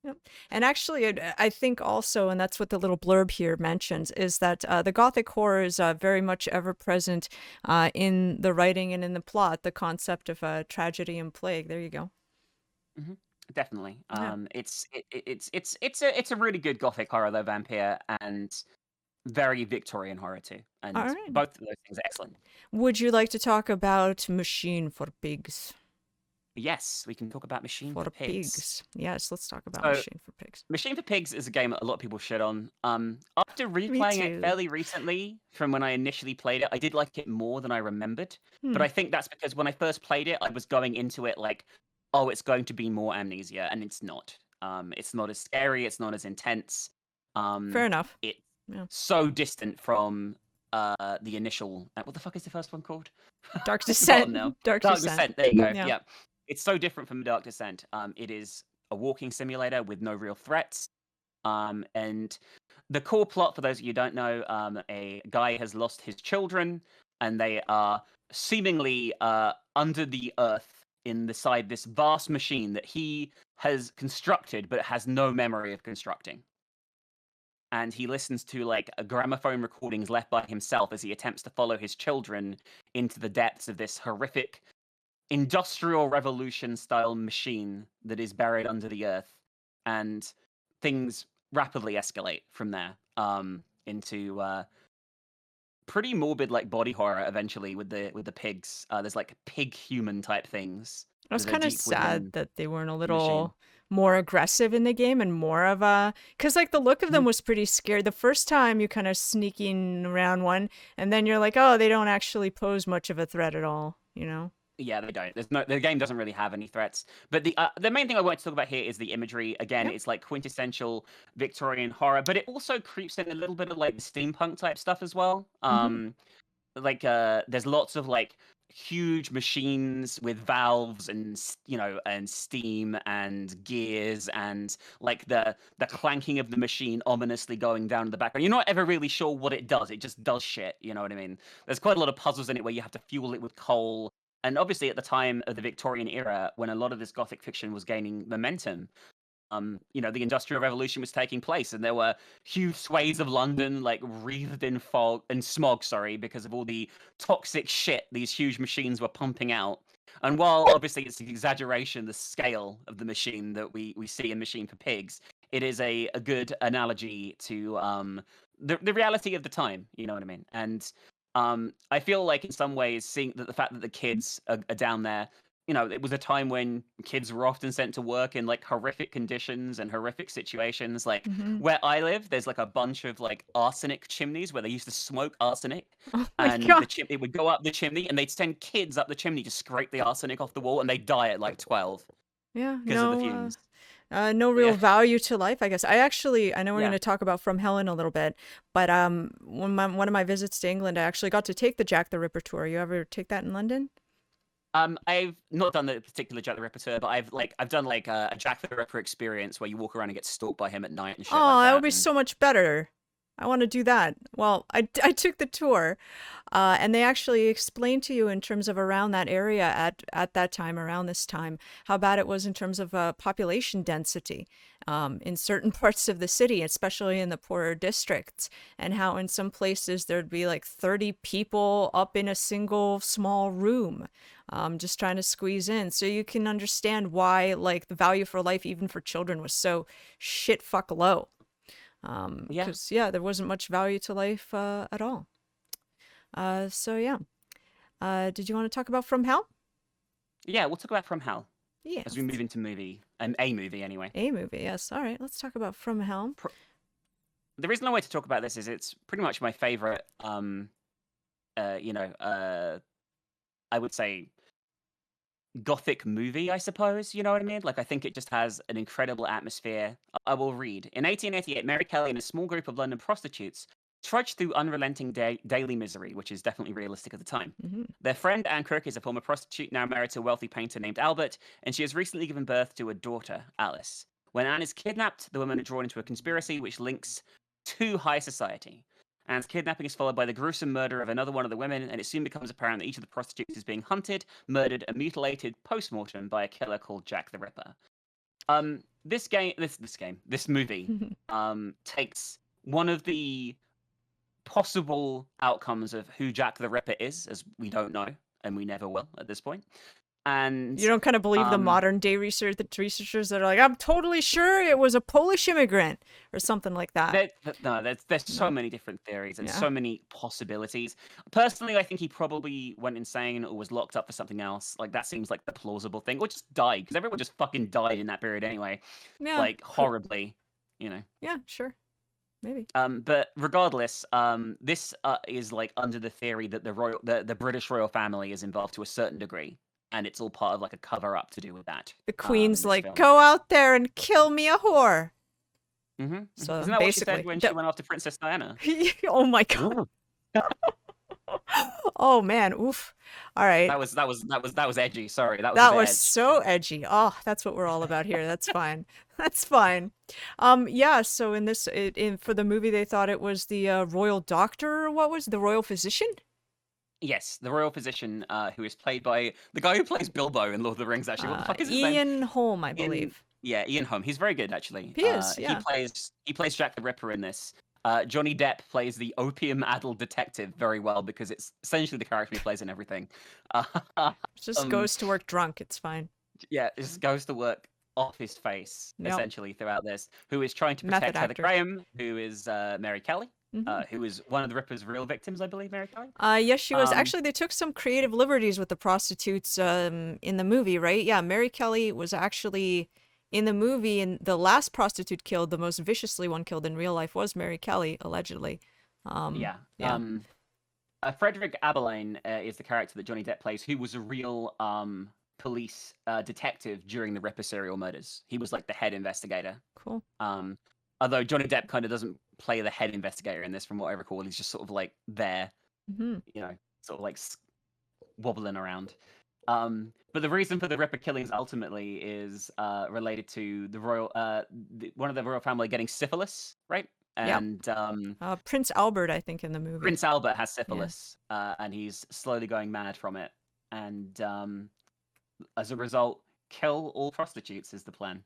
Yep. And actually, I think also, and that's what the little blurb here mentions, is that the Gothic horror is very much ever present in the writing and in the plot. The concept of tragedy and plague. There you go. Mm-hmm. Definitely. Yeah. It's a really good Gothic horror though, Vampire, and very Victorian horror too. And All right. both of those things are excellent. Would you like to talk about Machine for Pigs? Yes, we can talk about Machine for Pigs. Yes, let's talk about Machine for Pigs. Machine for Pigs is a game a lot of people shit on. After replaying it fairly recently, from when I initially played it, I did like it more than I remembered. But I think that's because when I first played it, I was going into it like, oh, it's going to be more Amnesia, and it's not. It's not as scary. It's not as intense. Fair enough. It's so distant from the initial. What the fuck is the first one called? Dark Descent. Dark Descent. There you go. Yeah. Yep. It's so different from Dark Descent. It is a walking simulator with no real threats. And the core plot, for those of you who don't know, a guy has lost his children, and they are seemingly under the earth inside this vast machine that he has constructed, but has no memory of constructing. And he listens to like gramophone recordings left by himself as he attempts to follow his children into the depths of this horrific Industrial Revolution style machine that is buried under the earth, and things rapidly escalate from there into pretty morbid like body horror eventually with the pigs. There's like pig human type things. I was kind of sad that they weren't a little more aggressive in the game and more of a, because like the look of them was pretty scary. The first time you kind of sneaking around one, and then you're like, oh, they don't actually pose much of a threat at all, you know? Yeah, they don't. The game doesn't really have any threats. But the main thing I want to talk about here is the imagery. Again, it's like quintessential Victorian horror, but it also creeps in a little bit of like steampunk type stuff as well. Like there's lots of like huge machines with valves and and steam and gears and like the clanking of the machine ominously going down in the background. You're not ever really sure what it does. It just does shit. You know what I mean? There's quite a lot of puzzles in it where you have to fuel it with coal. And obviously, at the time of the Victorian era, when a lot of this Gothic fiction was gaining momentum, the Industrial Revolution was taking place, and there were huge swathes of London like wreathed in smog, because of all the toxic shit these huge machines were pumping out. And while obviously it's an exaggeration, the scale of the machine that we see in Machine for Pigs, it is a good analogy to the reality of the time. You know what I mean? And I feel like in some ways, seeing that the fact that the kids are down there, it was a time when kids were often sent to work in like horrific conditions and horrific situations. Like where I live, there's like a bunch of like arsenic chimneys where they used to smoke arsenic, and it would go up the chimney, and they'd send kids up the chimney to scrape the arsenic off the wall, and they'd die at like 12. Yeah, because of the fumes. No real Yeah. value to life, I guess. I know we're Yeah. going to talk about From Hell in a little bit, but one of my visits to England, I actually got to take the Jack the Ripper tour. You ever take that in London? I've not done the particular Jack the Ripper tour, but I've done like a Jack the Ripper experience where you walk around and get stalked by him at night and shit like Oh, that would that. be so much better. I want to do that. Well, I took the tour, and they actually explained to you in terms of around that area at that time, around this time, how bad it was in terms of population density in certain parts of the city, especially in the poorer districts, and how in some places there'd be like 30 people up in a single small room, just trying to squeeze in. So you can understand why like the value for life, even for children, was so shit fuck low. Yeah. Because there wasn't much value to life at all. So yeah. Did you want to talk about From Hell? Yeah, we'll talk about From Hell Yeah. as we move into a movie anyway. A movie, yes. All right, let's talk about From Hell. The reason I wanted to talk about this is it's pretty much my favorite, I would say gothic movie, I suppose, you know what I mean? Like, I think it just has an incredible atmosphere. I will read. In 1888, Mary Kelly and a small group of London prostitutes trudged through unrelenting daily misery, which is definitely realistic at the time. Mm-hmm. Their friend, Anne Crook, is a former prostitute now married to a wealthy painter named Albert, and she has recently given birth to a daughter, Alice. When Anne is kidnapped, the women are drawn into a conspiracy which links to high society. Anne's kidnapping is followed by the gruesome murder of another one of the women, and it soon becomes apparent that each of the prostitutes is being hunted, murdered, and mutilated post-mortem by a killer called Jack the Ripper. This movie, takes one of the possible outcomes of who Jack the Ripper is, as we don't know, and we never will at this point. And you don't kind of believe the modern day researchers that are like, I'm totally sure it was a Polish immigrant or something like that. There's so many different theories and so many possibilities. Personally, I think he probably went insane or was locked up for something else. Like, that seems like the plausible thing. Or just died, because everyone just fucking died in that period anyway. Yeah. Like, horribly, you know. Yeah, sure. Maybe. But regardless, this is like under the theory that the British royal family is involved to a certain degree. And it's all part of like a cover up to do with that. The Queen's like, film. go out there and kill me a whore. Mm-hmm. So isn't that what she said basically, when she went after Princess Diana? Oh my god. Oh man, oof. All right. That was edgy. Sorry, that was edge. so edgy. Oh, that's what we're all about here. That's fine. That's fine. Yeah. So in this, for the movie, they thought it was the royal doctor. Or what was the royal physician? Yes, the royal physician, who is played by the guy who plays Bilbo in Lord of the Rings. Actually, what the fuck is his name? Ian Holm, I believe. Ian Holm. He's very good, actually. He is. Yeah. He plays Jack the Ripper in this. Johnny Depp plays the opium-addled detective very well because it's essentially the character he plays in everything. Just goes to work drunk. It's fine. Yeah, just goes to work off his face essentially throughout this. Who is trying to protect Heather Graham, who is Mary Kelly. Who is one of the Ripper's real victims, I believe, Mary Kelly? Yes, she was. Actually, they took some creative liberties with the prostitutes in the movie, right? Yeah, Mary Kelly was actually in the movie, and the last prostitute killed, the most viciously one killed in real life, was Mary Kelly, allegedly. Frederick Abberlane is the character that Johnny Depp plays, who was a real police detective during the Ripper serial murders. He was like the head investigator. Cool. Although Johnny Depp kind of doesn't play the head investigator in this, from what I recall. He's just sort of like there, you know, sort of like wobbling around. But the reason for the Ripper killings ultimately is related to the royal, one of the royal family getting syphilis, right? And Prince Albert, I think, in the movie. Prince Albert has syphilis, and he's slowly going mad from it. And as a result, kill all prostitutes is the plan.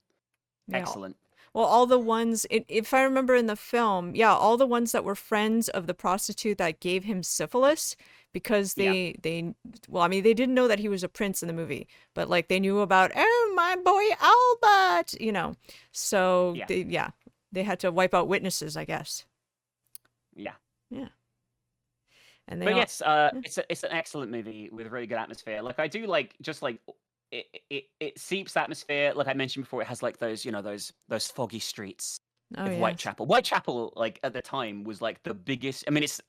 Yeah. Excellent. Well, all the ones, if I remember in the film, all the ones that were friends of the prostitute that gave him syphilis, because they didn't know that he was a prince in the movie, but like they knew about, oh, my boy Albert, you know. So they had to wipe out witnesses, I guess. Yeah. And it's an excellent movie with a really good atmosphere. Like, I do like just like. It seeps atmosphere, like I mentioned before. It has like those, you know, those foggy streets of Whitechapel. Whitechapel, like at the time, was like the biggest. I mean, it's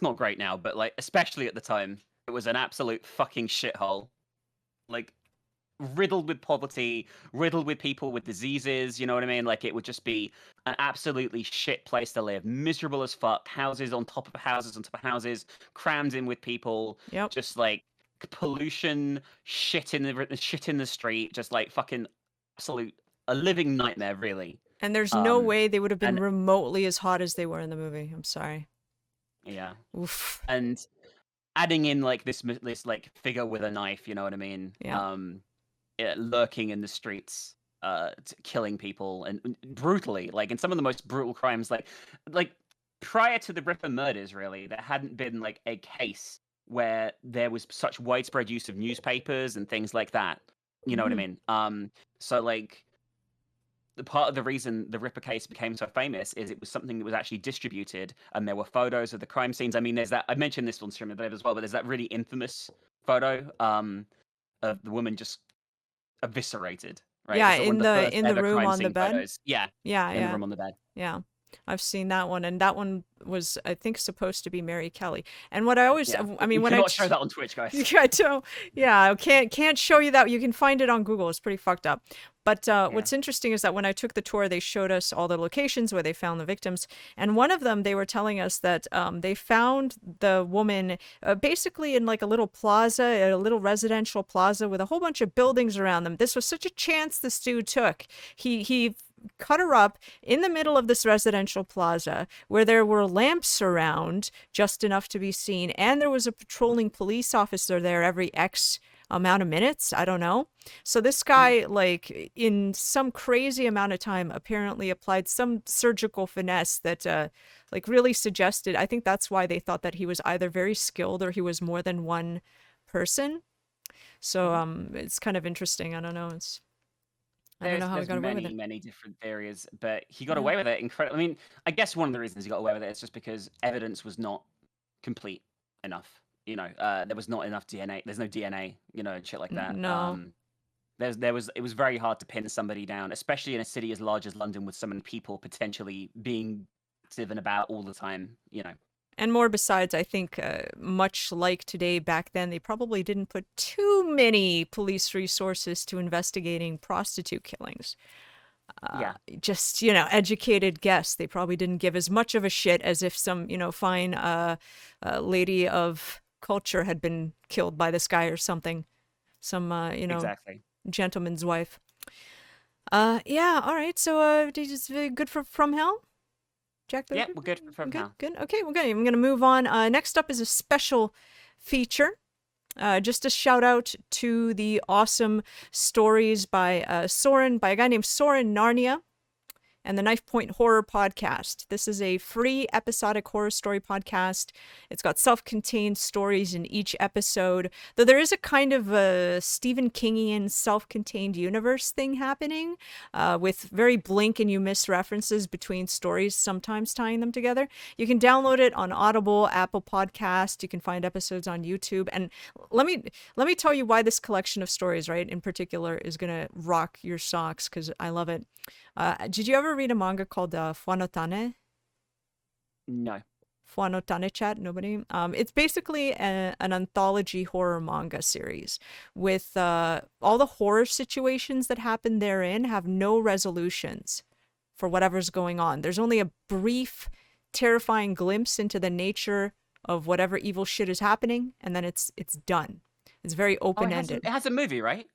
not great now, but like especially at the time, it was an absolute fucking shithole. Like riddled with poverty, riddled with people with diseases. You know what I mean? Like it would just be an absolutely shit place to live, miserable as fuck. Houses on top of houses on top of houses, crammed in with people. Yep. Just like pollution, shit in the street, just like fucking absolute a living nightmare, really. And there's no Um, way they would have been and remotely as hot as they were in the movie. I'm sorry. yeah, Oof. and adding in like this like figure with a knife, you know what I mean? Yeah. Lurking in the streets, killing people and brutally, like in some of the most brutal crimes, like prior to the Ripper murders, really, there hadn't been like a case where there was such widespread use of newspapers and things like that. You know what I mean? So like the part of the reason the Ripper case became so famous is it was something that was actually distributed, and there were photos of the crime scenes. I mean, there's that I mentioned this on Stream of the Dead as well, but there's that really infamous photo of the woman just eviscerated. Right? Yeah, It's one in of the first the ever room crime on the scene bed. photos. Yeah, Yeah, in the yeah. room on the bed. Yeah. I've seen that one, and that one was, I think, supposed to be Mary Kelly. And what I always, Yeah. I mean, You when cannot show that on Twitch, guys. I don't, yeah, I can't show you that. You can find it on Google. It's pretty fucked up. But what's interesting is that when I took the tour, they showed us all the locations where they found the victims, and one of them, they were telling us that they found the woman basically in like a little plaza, a little residential plaza with a whole bunch of buildings around them. This was such a chance this dude took. He cut her up in the middle of this residential plaza where there were lamps around just enough to be seen, and there was a patrolling police officer there every X amount of minutes. I don't know. So this guy, like, in some crazy amount of time, apparently applied some surgical finesse that like really suggested, I think that's why they thought that he was either very skilled or he was more than one person. So it's kind of interesting. I don't know. I don't know how he got away with it. Many different theories, but he got away with it incredible. I mean, I guess one of the reasons he got away with it is just because evidence was not complete enough. You know, there was not enough DNA. There's no DNA, you know, and shit like that. No. It was very hard to pin somebody down, especially in a city as large as London with so many people potentially being active and about all the time, you know. And more besides, I think much like today, back then, they probably didn't put too many police resources to investigating prostitute killings. Yeah. Just, you know, educated guess. They probably didn't give as much of a shit as if some, you know, fine lady of culture had been killed by this guy or something. Some, you know, Exactly. gentleman's wife. Yeah, all right. So, is it good for From Hell? Jack, yeah, we're good from good, now. good. Okay, we're good. I'm going to move on. Next up is a special feature. Just a shout out to the awesome stories by Soren, by a guy named Soren Narnia, and the Knife Point Horror Podcast. This is a free episodic horror story podcast. It's got self-contained stories in each episode, though there is a kind of a Stephen Kingian self-contained universe thing happening with very blink and you miss references between stories, sometimes tying them together. You can download it on Audible, Apple Podcast. You can find episodes on YouTube. And let me tell you why this collection of stories, right, in particular, is going to rock your socks, because I love it. Did you ever read a manga called Fuanotane? No. Fuanotane chat? Nobody? It's basically an anthology horror manga series with all the horror situations that happen therein have no resolutions for whatever's going on. There's only a brief, terrifying glimpse into the nature of whatever evil shit is happening, and then it's done. It's very open-ended. It has a movie, right?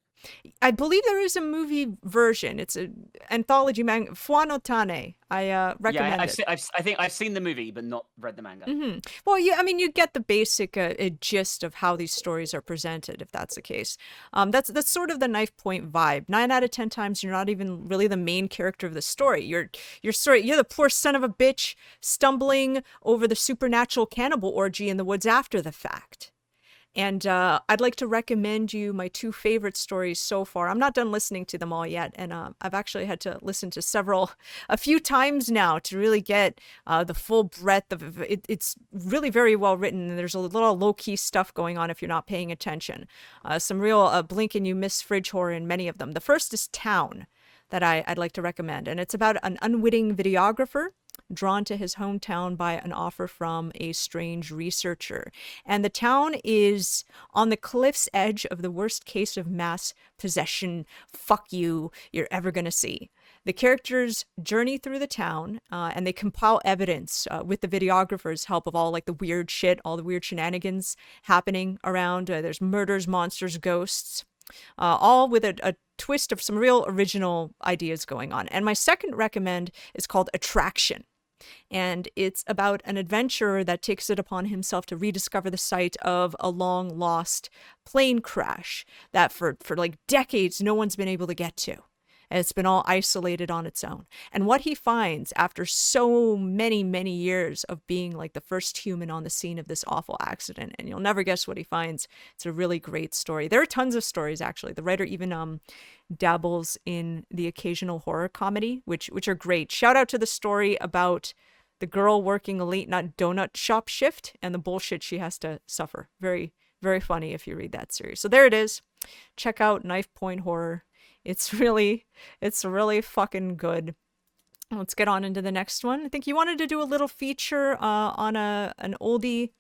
I believe there is a movie version. It's an anthology manga. Fuanotane. I recommend it. I think I've seen the movie, but not read the manga. Mm-hmm. Well, yeah, I mean, you get the basic gist of how these stories are presented, if that's the case. That's sort of the Knife Point vibe. 9 out of 10 times, you're not even really the main character of the story. You're the poor son of a bitch stumbling over the supernatural cannibal orgy in the woods after the fact. And I'd like to recommend you my 2 favorite stories so far. I'm not done listening to them all yet, and I've actually had to listen to a few times now to really get the full breadth of it. It's really very well written, and there's a little low-key stuff going on if you're not paying attention. Some real blink and you miss fridge horror in many of them. The first is Town, that I'd like to recommend, and it's about an unwitting videographer drawn to his hometown by an offer from a strange researcher. And the town is on the cliff's edge of the worst case of mass possession, fuck you're ever gonna see. The characters journey through the town and they compile evidence with the videographer's help of all like the weird shit, all the weird shenanigans happening around. There's murders, monsters, ghosts, all with a twist of some real original ideas going on. And my second recommend is called Attraction. And it's about an adventurer that takes it upon himself to rediscover the site of a long lost plane crash that for like decades no one's been able to get to. And it's been all isolated on its own. And what he finds after so many, many years of being like the first human on the scene of this awful accident, and you'll never guess what he finds. It's a really great story. There are tons of stories, actually. The writer even dabbles in the occasional horror comedy, which are great. Shout out to the story about the girl working a late night donut shop shift and the bullshit she has to suffer. Very, very funny if you read that series. So there it is. Check out Knife Point Horror. It's really fucking good. Let's get on into the next one. I think you wanted to do a little feature on an oldie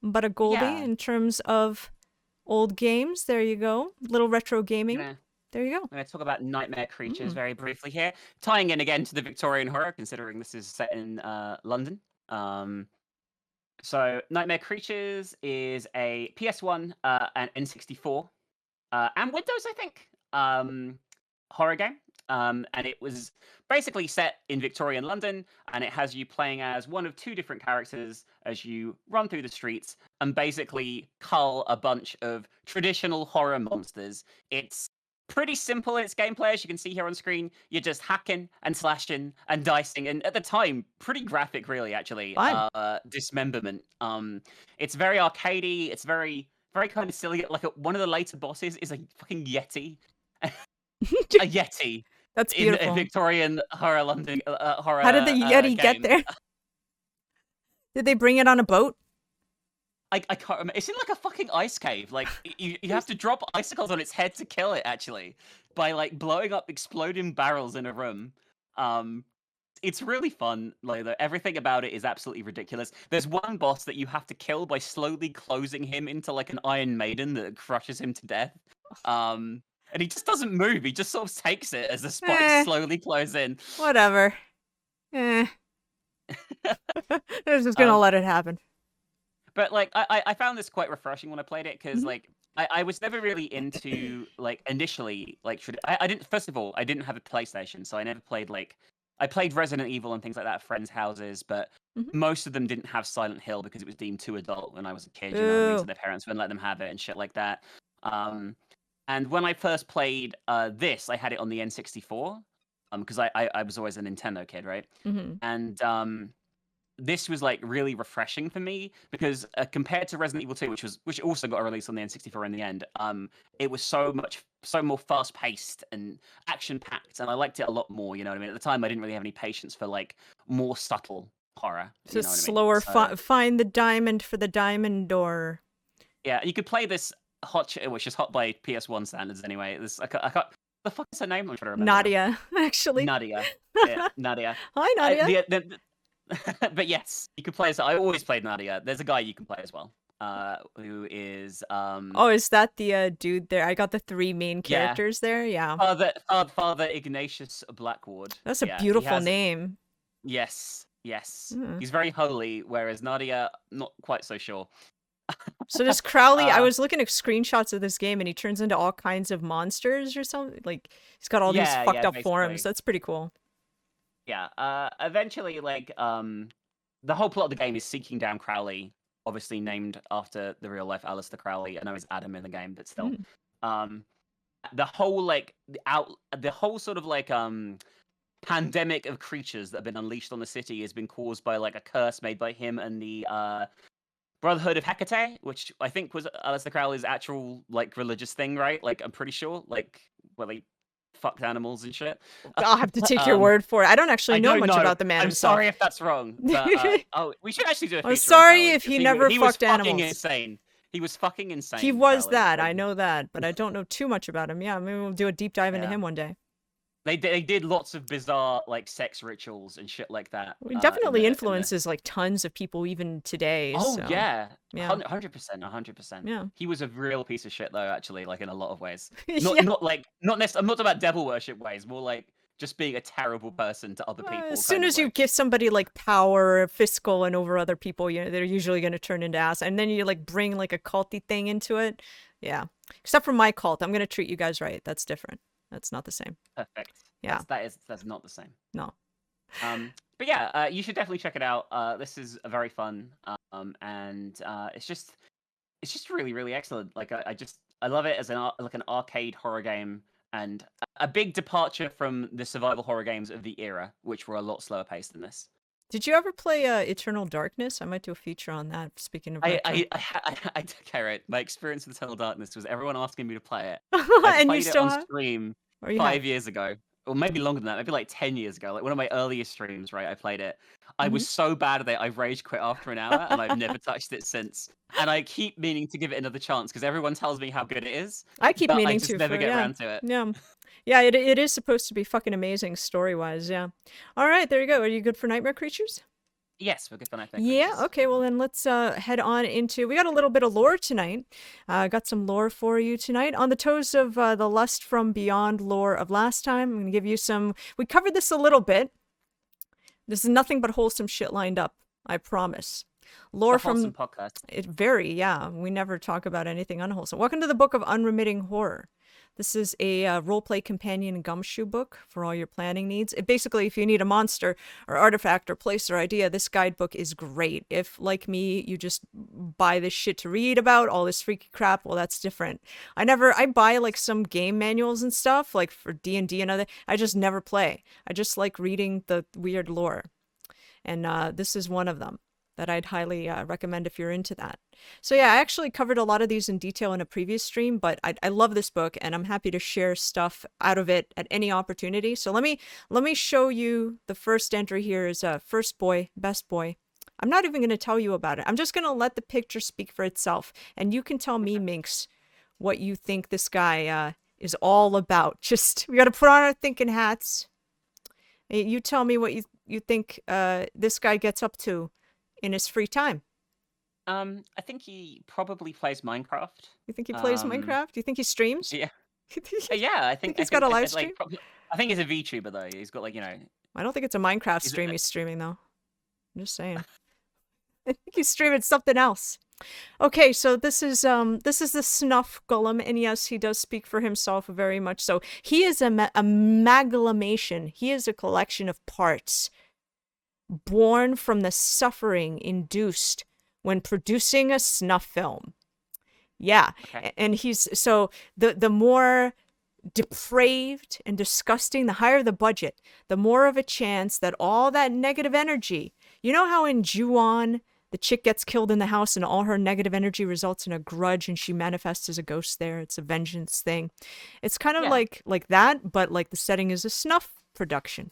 but a goldie in terms of old games. There you go. Little retro gaming. There you go. I'm going to talk about Nightmare Creatures very briefly here. Tying in again to the Victorian horror, considering this is set in London. So Nightmare Creatures is a PS1 and N64 and Windows, I think. Horror game, and it was basically set in Victorian London, and it has you playing as one of two different characters as you run through the streets and basically cull a bunch of traditional horror monsters. It's pretty simple in its gameplay, as you can see here on screen. You're just hacking and slashing and dicing, and at the time, pretty graphic, really, actually. Dismemberment. It's very arcadey. It's very, very kind of silly. Like one of the later bosses is a fucking yeti. A yeti. That's beautiful. In a Victorian horror London horror. How did the yeti get there? Did they bring it on a boat? I can't remember. It's in like a fucking ice cave. Like you have to drop icicles on its head to kill it. Actually, by like blowing up exploding barrels in a room. It's really fun. Like everything about it is absolutely ridiculous. There's one boss that you have to kill by slowly closing him into like an Iron Maiden that crushes him to death. And he just doesn't move. He just sort of takes it as the spikes slowly close in. Whatever. They're just gonna let it happen. But like, I found this quite refreshing when I played it because like I was never really into like initially like I didn't. First of all, I didn't have a PlayStation, so I never played like I played Resident Evil and things like that at friends' houses, but most of them didn't have Silent Hill because it was deemed too adult when I was a kid. You know what I mean? So their parents wouldn't let them have it and shit like that. And when I first played this, I had it on the N64 because I was always a Nintendo kid, right? And this was like really refreshing for me because compared to Resident Evil 2, which also got a release on the N64 in the end, it was so more fast paced and action packed, and I liked it a lot more. You know what I mean? At the time, I didn't really have any patience for like more subtle horror. So slower, find the diamond for the diamond door. Yeah, you could play this which is hot by PS1 standards anyway. This I can't. The fuck is her name? I'm trying to remember. Nadia, actually. Nadia. Yeah, Nadia. Hi, Nadia. But yes, you could play as. I always played Nadia. There's a guy you can play as well. Who is Oh, is that the dude there? I got the three main characters there. Yeah. Father Ignatius Blackwood. That's a beautiful name. Yes. He's very holy, whereas Nadia, not quite so sure. So does Crowley, I was looking at screenshots of this game and he turns into all kinds of monsters or something. Like he's got all these fucked up forms. That's pretty cool. Yeah. Eventually, like, the whole plot of the game is seeking down Crowley, obviously named after the real life Aleister Crowley. I know he's Adam in the game, but still. The whole sort of like pandemic of creatures that have been unleashed on the city has been caused by like a curse made by him and the Brotherhood of Hecate, which I think was Aleister Crowley's actual like religious thing, right? Like I'm pretty sure, like where they fucked animals and shit. I'll have to take your word for it. I don't actually know much about the man himself. I'm sorry if that's wrong. But, we should actually do a feature. I'm sorry if he never fucked animals. He was fucking insane. He was fucking insane. He was Crowley. That. I know that, but I don't know too much about him. Yeah, maybe we'll do a deep dive into him one day. They did lots of bizarre like sex rituals and shit like that. It definitely influences like tons of people even today. Oh so, yeah, yeah, 100%, 100%. yeah. He was a real piece of shit though, actually, like in a lot of ways. Yeah. Not like not necessarily. I'm not talking about devil worship ways. More like just being a terrible person to other people. As soon as you give somebody like power, fiscal, and over other people, they're usually going to turn into ass. And then you like bring like a culty thing into it. Yeah. Except for my cult, I'm going to treat you guys right. That's different. That's not the same. Perfect. Yeah. That's not the same. No. But yeah, you should definitely check it out. This is very fun. And it's just really, really excellent. Like I love it as an arcade horror game, and a big departure from the survival horror games of the era, which were a lot slower paced than this. Did you ever play Eternal Darkness? I might do a feature on that. Speaking of I Carrot. My experience with Eternal Darkness was everyone asking me to play it. I and played you it still on have? stream Or you 5 years ago, or maybe longer than that, maybe like 10 years ago. Like one of my earliest streams, right? I played it. I was so bad at it, I rage quit after an hour, and I've never touched it since. And I keep meaning to give it another chance because everyone tells me how good it is. I keep but meaning I just to. never get around to it. Yeah. Yeah, it is supposed to be fucking amazing story-wise, yeah. All right, there you go. Are you good for Nightmare Creatures? Yes, we're good for Nightmare Yeah, Creatures. okay, well then let's head on into... We got a little bit of lore tonight. Got some lore for you tonight. On the toes of the Lust from Beyond lore of last time, I'm going to give you some... We covered this a little bit. This is nothing but wholesome shit lined up, I promise. Lore from... podcast. Yeah. We never talk about anything unwholesome. Welcome to the Book of Unremitting Horror. This is a roleplay companion gumshoe book for all your planning needs. Basically, if you need a monster or artifact or place or idea, this guidebook is great. If, like me, you just buy this shit to read about, all this freaky crap, well, that's different. I buy like some game manuals and stuff, like for D&D and other. I just never play. I just like reading the weird lore. And this is one of them that I'd highly recommend if you're into that. So yeah, I actually covered a lot of these in detail in a previous stream, but I love this book and I'm happy to share stuff out of it at any opportunity. So let me show you the first entry here is First Boy, Best Boy. I'm not even going to tell you about it. I'm just going to let the picture speak for itself. And you can tell me, Minx, what you think this guy is all about. Just, we got to put on our thinking hats. You tell me what you think this guy gets up to in his free time. I think he probably plays Minecraft. You think he plays Minecraft? Do you think he streams? Yeah. Yeah, I think he's got a live stream. I think he's a VTuber though. He's got like, I don't think it's a Minecraft stream he's streaming though. I'm just saying. I think he's streaming something else. Okay, so this is the Snuff Golem, and yes, he does speak for himself very much so. He is a amalgamation. He is a collection of parts born from the suffering induced when producing a snuff film. Yeah, okay. And he's so the more depraved and disgusting, the higher the budget, the more of a chance that all that negative energy. You know how in Ju-on the chick gets killed in the house and all her negative energy results in a grudge and she manifests as a ghost there. It's a vengeance thing. It's kind of like that, but like the setting is a snuff production.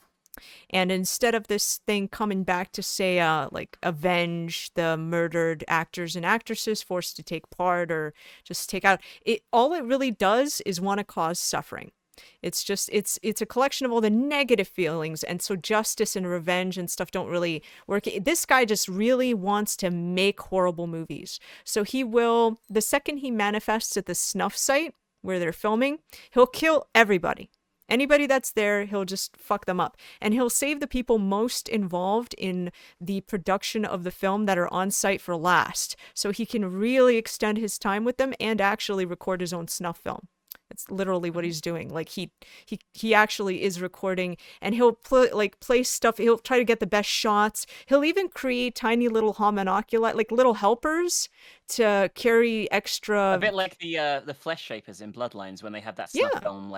And instead of this thing coming back to say, like, avenge the murdered actors and actresses forced to take part or just take out, all it really does is want to cause suffering. It's just, it's a collection of all the negative feelings. And so justice and revenge and stuff don't really work. This guy just really wants to make horrible movies. So he will, the second he manifests at the snuff site where they're filming, he'll kill everybody. Anybody that's there, he'll just fuck them up. And he'll save the people most involved in the production of the film that are on site for last. So he can really extend his time with them and actually record his own snuff film. It's literally what he's doing. Like he actually is recording, and he'll play stuff. He'll try to get the best shots. He'll even create tiny little homunculus, like little helpers to carry extra. A bit like the flesh shapers in Bloodlines when they have that snuff film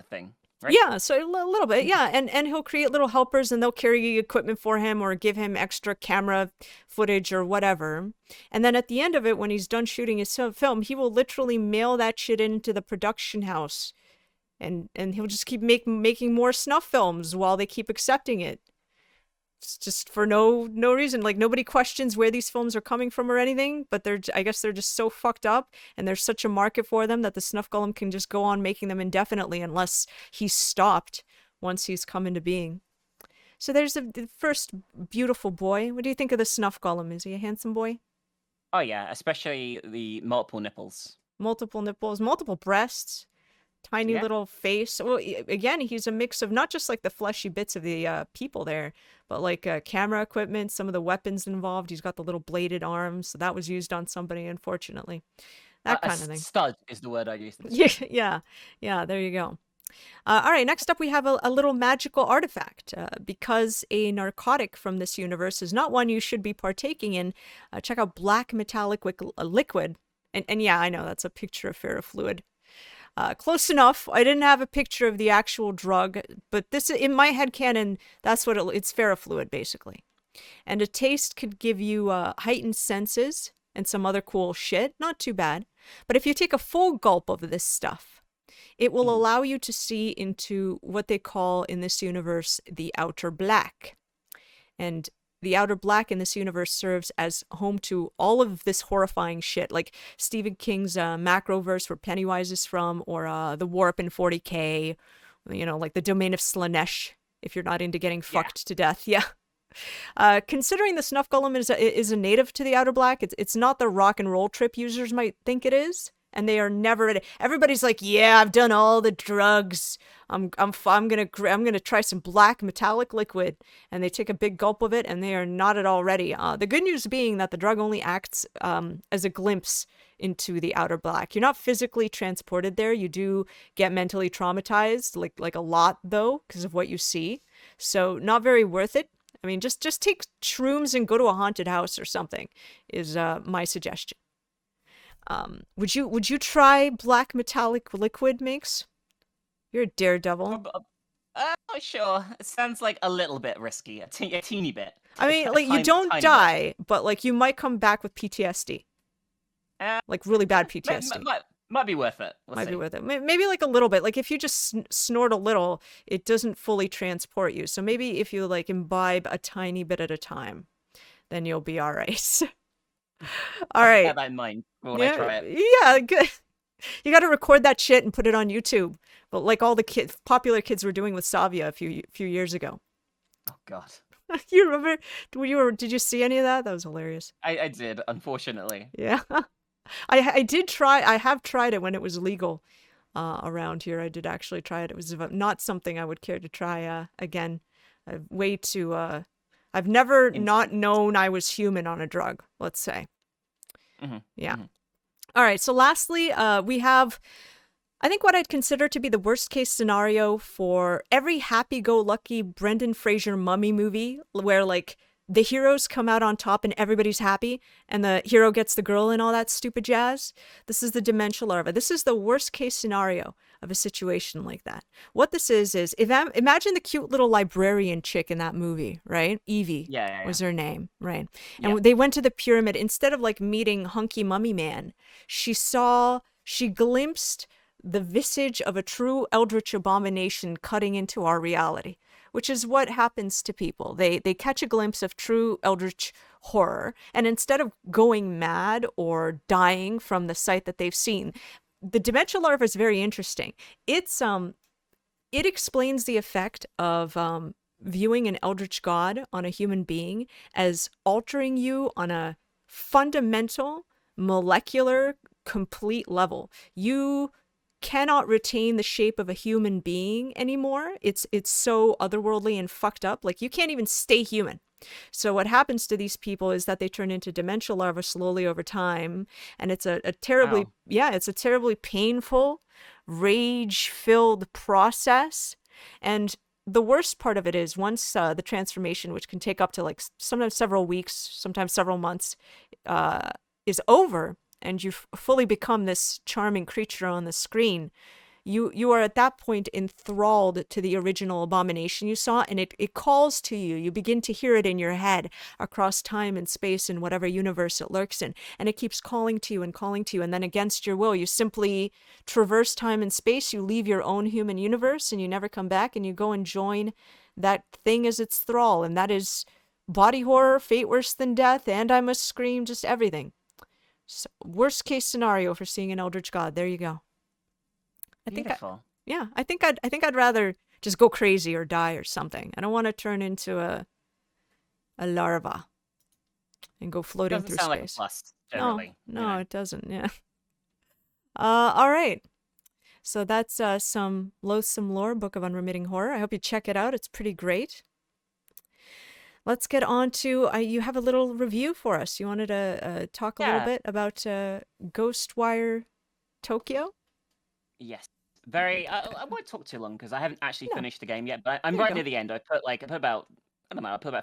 thing. Right? Yeah, so a little bit, yeah, and he'll create little helpers, and they'll carry equipment for him or give him extra camera footage or whatever. And then at the end of it, when he's done shooting his film, he will literally mail that shit into the production house, and he'll just keep making more snuff films while they keep accepting it. It's just for no reason. Like nobody questions where these films are coming from or anything, but I guess they're just so fucked up and there's such a market for them that the Snuff Golem can just go on making them indefinitely unless he's stopped once he's come into being. So there's the first beautiful boy. What do you think of the Snuff Golem? Is he a handsome boy? Oh yeah, especially the multiple nipples. Multiple nipples, multiple breasts. Tiny little face. Well, again, he's a mix of not just like the fleshy bits of the people there, but like camera equipment, some of the weapons involved. He's got the little bladed arms, so that was used on somebody, unfortunately. That kind of thing. Stud is the word I used. Yeah. There you go. All right, next up we have a little magical artifact. Because a narcotic from this universe is not one you should be partaking in, check out black metallic liquid. And yeah, I know that's a picture of ferrofluid. Close enough. I didn't have a picture of the actual drug, but this, in my headcanon, that's what it's ferrofluid, basically. And a taste could give you heightened senses and some other cool shit. Not too bad. But if you take a full gulp of this stuff, it will allow you to see into what they call in this universe the outer black. And the outer black in this universe serves as home to all of this horrifying shit, like Stephen King's Macroverse, where Pennywise is from, or the Warp in 40K, you know, like the Domain of Slanesh, if you're not into getting fucked to death. Yeah. Considering the Snuff Golem is a native to the outer black, it's not the rock and roll trip users might think it is. And they are never. Everybody's like, yeah, I've done all the drugs. I'm gonna try some black metallic liquid, and they take a big gulp of it, and they are not at all ready. The good news being that the drug only acts as a glimpse into the outer black. You're not physically transported there. You do get mentally traumatized, like a lot though, because of what you see. So not very worth it. I mean, just take shrooms and go to a haunted house or something. Is my suggestion. Would you try black metallic liquid, Minx? You're a daredevil. Not sure. It sounds like a little bit risky, a teeny bit. I mean, like you don't die, but like you might come back with PTSD, like really bad PTSD. Might be worth it. Might be worth it. Maybe like a little bit. Like if you just snort a little, it doesn't fully transport you. So maybe if you like imbibe a tiny bit at a time, then you'll be all right. All right. Keep that in mind when I try it. Yeah, good. You got to record that shit and put it on YouTube, but like all the popular kids were doing with Savia a few years ago. Oh God. You remember? Did you see any of that? That was hilarious. I did, unfortunately. Yeah, I did try. I have tried it when it was legal around here. I did actually try it. It was not something I would care to try again. I've never not known I was human on a drug, let's say. Yeah. All right. So lastly, we have, I think, what I'd consider to be the worst case scenario for every happy-go-lucky Brendan Fraser mummy movie where like the heroes come out on top and everybody's happy and the hero gets the girl and all that stupid jazz. This is the Dimensional Larva. This is the worst case scenario of a situation like that. What this is imagine the cute little librarian chick in that movie, right? Evie was her name, right? And they went to the pyramid. Instead of like meeting hunky mummy man, she glimpsed the visage of a true eldritch abomination cutting into our reality, which is what happens to people. They catch a glimpse of true eldritch horror, and instead of going mad or dying from the sight that they've seen, the Dimensional Larva is very interesting. It explains the effect of viewing an eldritch god on a human being as altering you on a fundamental, molecular, complete level. You cannot retain the shape of a human being anymore. It's so otherworldly and fucked up. Like you can't even stay human. So what happens to these people is that they turn into Dimensional Larva slowly over time, and it's a terribly it's a terribly painful, rage-filled process. And the worst part of it is once the transformation, which can take up to like sometimes several weeks, sometimes several months, is over, and you fully become this charming creature on the screen, you are at that point enthralled to the original abomination you saw, and it calls to you. You begin to hear it in your head across time and space in whatever universe it lurks in, and it keeps calling to you, and then against your will, you simply traverse time and space. You leave your own human universe, and you never come back, and you go and join that thing as its thrall, and that is body horror, fate worse than death, and I must scream, just everything. So, worst case scenario for seeing an eldritch god. There you go. I think I'd rather just go crazy or die or something. I don't want to turn into a larva and go floating through sound space. Like a plus, generally. No, it doesn't. Yeah. All right. So that's some Loathsome Lore, Book of Unremitting Horror. I hope you check it out. It's pretty great. Let's get on to, you have a little review for us. You wanted to talk a little bit about Ghostwire Tokyo? Yes. I won't talk too long because I haven't actually finished the game yet, but I'm right near the end. I put about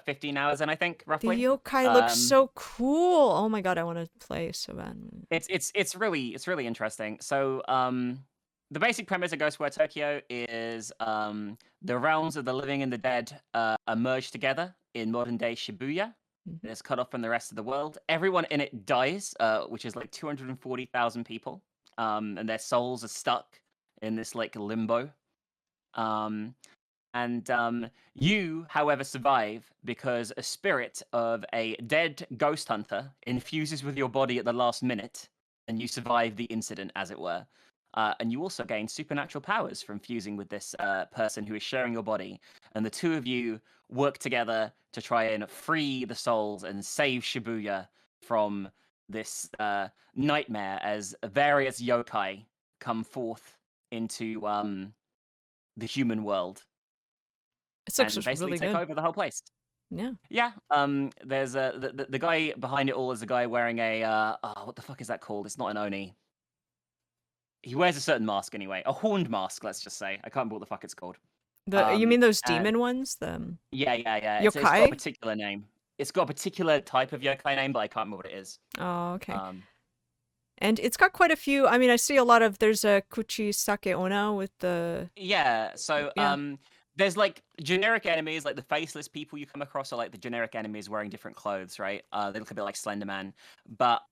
15 hours in, I think, roughly. The yokai looks so cool. Oh my god, I want to play so bad. It's really interesting. So the basic premise of Ghostwire Tokyo is the realms of the living and the dead are merged together in modern day Shibuya. Mm-hmm. It's cut off from the rest of the world. Everyone in it dies, which is like 240,000 people, and their souls are stuck in this like limbo. You, however, survive because a spirit of a dead ghost hunter infuses with your body at the last minute, and you survive the incident, as it were. And you also gain supernatural powers from fusing with this person who is sharing your body. And the two of you work together to try and free the souls and save Shibuya from this nightmare as various yokai come forth into the human world. It's and basically really take good. over the whole place. Yeah. There's the guy behind it all is a guy wearing a what the fuck is that called? It's not an oni. He wears a certain mask anyway, a horned mask. Let's just say I can't remember what the fuck it's called. You mean those demon ones? Yeah. Yokai. It's got a particular name. It's got a particular type of yokai name, but I can't remember what it is. Oh, okay. And it's got quite a few. I mean, I see a lot of. There's a Kuchisake Onna with the. Yeah. So there's like generic enemies, like the faceless people you come across are like the generic enemies wearing different clothes, right? They look a bit like Slender Man. But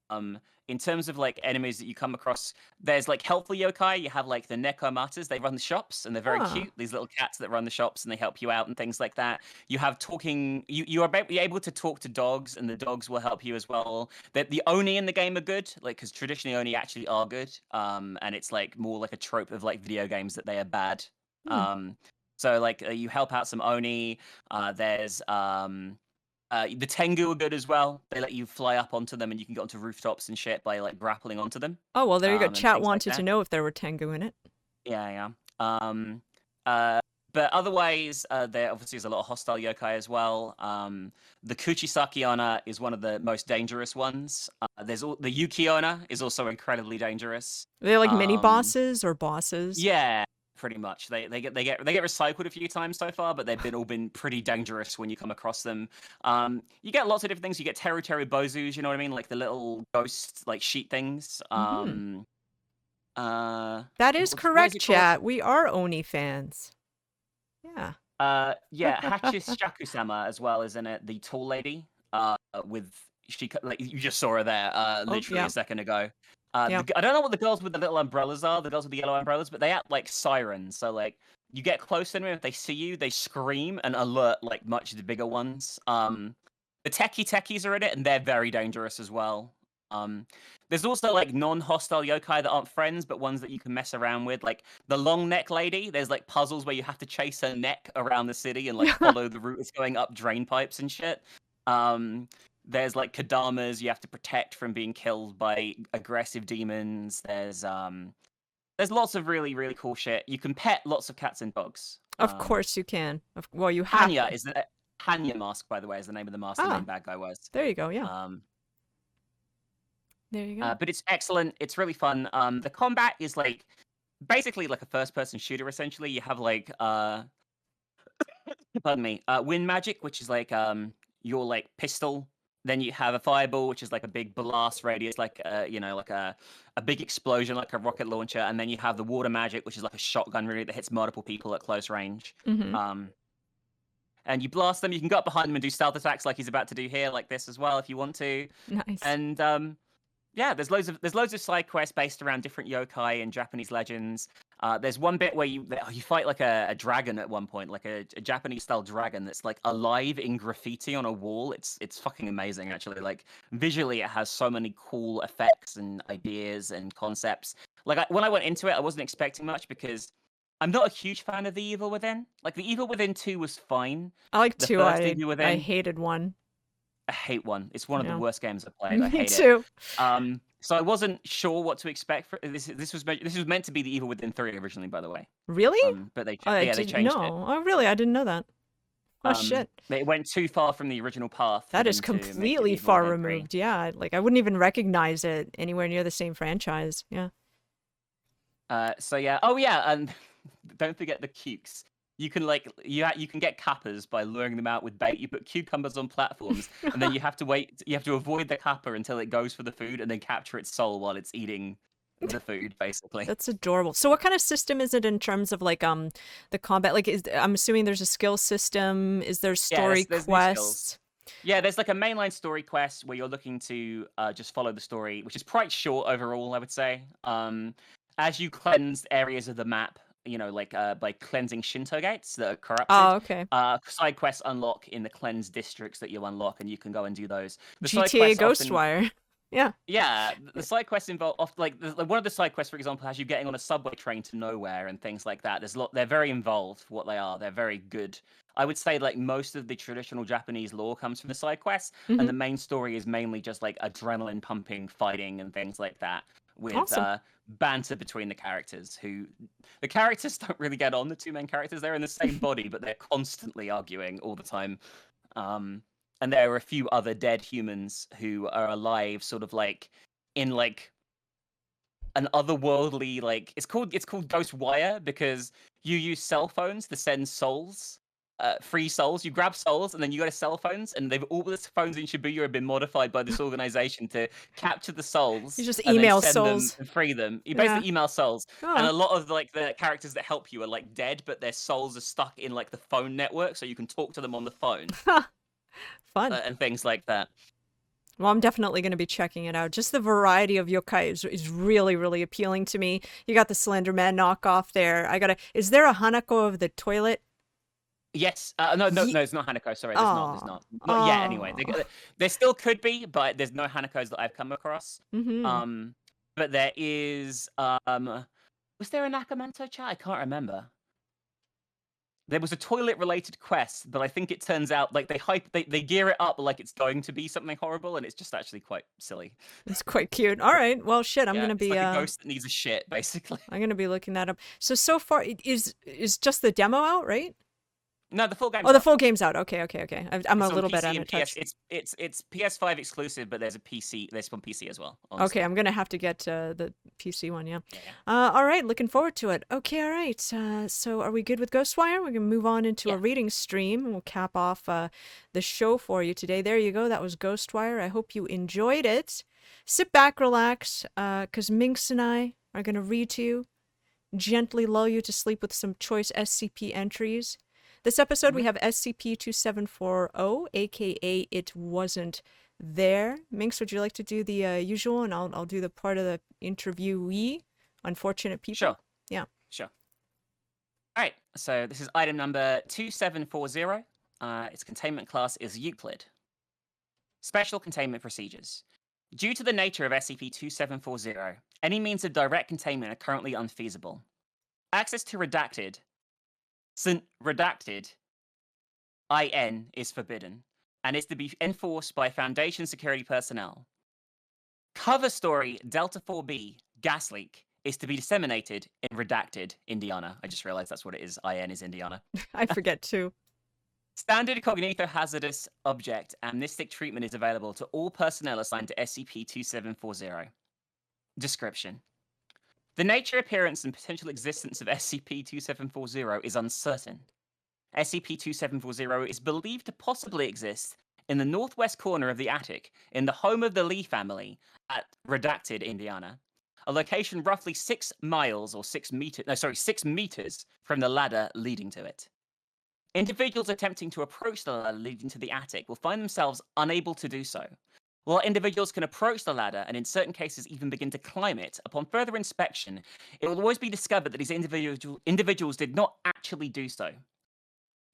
in terms of like enemies that you come across, there's like helpful yokai. You have like the Nekomatas. They run the shops and they're very cute. These little cats that run the shops and they help you out and things like that. You have talking. You are able to talk to dogs and the dogs will help you as well. The Oni in the game are good, like because traditionally Oni actually are good. And it's like more like a trope of like video games that they are bad. So like you help out some Oni. There's the Tengu are good as well. They let you fly up onto them and you can get onto rooftops and shit by like grappling onto them. Oh well, there you go. Chat wanted to know if there were Tengu in it. Yeah. But otherwise, there obviously is a lot of hostile yokai as well. The Kuchisake Onna is one of the most dangerous ones. There's the Yuki Onna is also incredibly dangerous. They're like mini bosses or bosses. Yeah. Pretty much, they get recycled a few times so far, but they've all been pretty dangerous when you come across them. You get lots of different things. You get Teru Bozus, you know what I mean, like the little ghost like sheet things. That is correct, chat. We are Oni fans. Yeah. Hachis Shakusama as well is in it. The tall lady, like you just saw her there, literally a second ago. I don't know what the girls with the little umbrellas are, the girls with the yellow umbrellas, but they act like sirens. So, like, you get close to them, if they see you, they scream and alert, like, much the bigger ones. The techies are in it, and they're very dangerous as well. There's also, like, non-hostile yokai that aren't friends, but ones that you can mess around with. Like, the long neck lady, there's, like, puzzles where you have to chase her neck around the city and, like, follow the route it's going up drain pipes and shit. There's like Kadamas you have to protect from being killed by aggressive demons. There's lots of really, really cool shit. You can pet lots of cats and dogs. Of course you can. Well, you have Hanya Hanya mask, by the way, is the name of the mask the main bad guy wears. There you go, yeah. There you go. But it's excellent. It's really fun. The combat is like basically like a first-person shooter. Essentially, you have like pardon me, wind magic, which is like your like pistol Then you have a fireball, which is like a big blast radius, like like a big explosion, like a rocket launcher. And then you have the water magic, which is like a shotgun really that hits multiple people at close range. Mm-hmm. And you blast them. You can go up behind them and do stealth attacks, like he's about to do here, like this as well, if you want to. Nice. And yeah, there's loads of side quests based around different yokai and Japanese legends. There's one bit where you fight like a dragon at one point, like a Japanese style dragon that's like alive in graffiti on a wall. It's fucking amazing actually. Like visually, it has so many cool effects and ideas and concepts. Like when I went into it, I wasn't expecting much because I'm not a huge fan of the Evil Within. Like the Evil Within 2 was fine. I like The 2. first I Evil Within, I hated 1. I hate 1. It's one of Yeah. the worst games I've played. I Me hate too. it. So I wasn't sure what to expect. This was meant to be the Evil Within 3 originally, by the way. Really? But they I they didn't changed it. know. Oh, really? I didn't know that. Oh, shit. It went too far from the original path. for That is them to make it completely Evil far Within 3. removed. Yeah, I wouldn't even recognize it anywhere near the same franchise. Yeah. So yeah. Oh yeah, and don't forget the cukes. You can you can get kappas by luring them out with bait. You put cucumbers on platforms, and then you have to wait. You have to avoid the kappa until it goes for the food, and then capture its soul while it's eating the food, basically. That's adorable. So what kind of system is it in terms of like the combat? Like I'm assuming there's a skill system. Is there story there's new quests? skills. Yeah, there's like a mainline story quest where you're looking to just follow the story, which is quite short overall, I would say. As you cleanse areas of the map, by cleansing Shinto gates that are corrupted. Oh, okay. Side quests unlock in the cleansed districts that you unlock, and you can go and do those. The GTA side quests Ghostwire. Yeah. Yeah, the side quests involve one of the side quests, for example, has you getting on a subway train to nowhere and things like that. They're very involved. What they are, they're very good. I would say like most of the traditional Japanese lore comes from the side quests, and the main story is mainly just like adrenaline pumping, fighting, and things like that. With Awesome. banter between the characters, the characters don't really get on. The two main characters, they're in the same body, but they're constantly arguing all the time. And there are a few other dead humans who are alive, sort of like in like an otherworldly, like it's called Ghostwire because you use cell phones to send souls, free souls. You grab souls and then you go to cell phones, and all the phones in Shibuya have been modified by this organization to capture the souls. You just and then email send souls. them and free them. You Yeah. basically email souls, Oh. and a lot of like the characters that help you are like dead, but their souls are stuck in like the phone network, so you can talk to them on the phone. Fun. And things like that. Well, I'm definitely going to be checking it out. Just the variety of yokai is really, really appealing to me. You got the Slender Man knockoff there. Is there a Hanako of the toilet? Yes. No, it's not Hanako. Sorry, there's not. Not yet, anyway. There still could be, but there's no Hanakos that I've come across. But there is. Was there a Nakamanto chat? I can't remember. There was a toilet-related quest, but I think it turns out like they gear it up like it's going to be something horrible, and it's just actually quite silly. It's quite cute. All right. Well, shit. I'm gonna be like a ghost that needs a shit, basically. I'm gonna be looking that up. So far, is just the demo out, right? No, the full game's Oh, the out. full game's out. Okay. I'm a It's on little bit PC out and of touch. It's PS5 exclusive, but there's one PC as well. Okay, honestly. I'm gonna have to get the PC one. Yeah. Yeah. All right. Looking forward to it. Okay. All right. So are we good with Ghostwire? We're gonna move on into a reading stream, and we'll cap off the show for you today. There you go. That was Ghostwire. I hope you enjoyed it. Sit back, relax, because Minx and I are gonna read to you, gently lull you to sleep with some choice SCP entries. This episode, we have SCP-2740, aka It Wasn't There. Minx, would you like to do the usual, and I'll do the part of the interviewee, unfortunate people? Sure. Yeah. Sure. All right. So this is item number 2740. Its containment class is Euclid. Special containment procedures. Due to the nature of SCP-2740, any means of direct containment are currently unfeasible. Access to redacted IN is forbidden, and is to be enforced by Foundation security personnel. Cover story Delta 4B gas leak is to be disseminated in redacted Indiana. I just realized that's what it is. IN is Indiana. I forget too. Standard cognito-hazardous object amnestic treatment is available to all personnel assigned to SCP-2740. Description. The nature, appearance, and potential existence of SCP-2740 is uncertain. SCP-2740 is believed to possibly exist in the northwest corner of the attic in the home of the Lee family at Redacted, Indiana, a location roughly 6 miles or 6 meters, no, sorry, 6 meters from the ladder leading to it. Individuals attempting to approach the ladder leading to the attic will find themselves unable to do so. While individuals can approach the ladder and in certain cases even begin to climb it, upon further inspection, it will always be discovered that these individuals did not actually do so.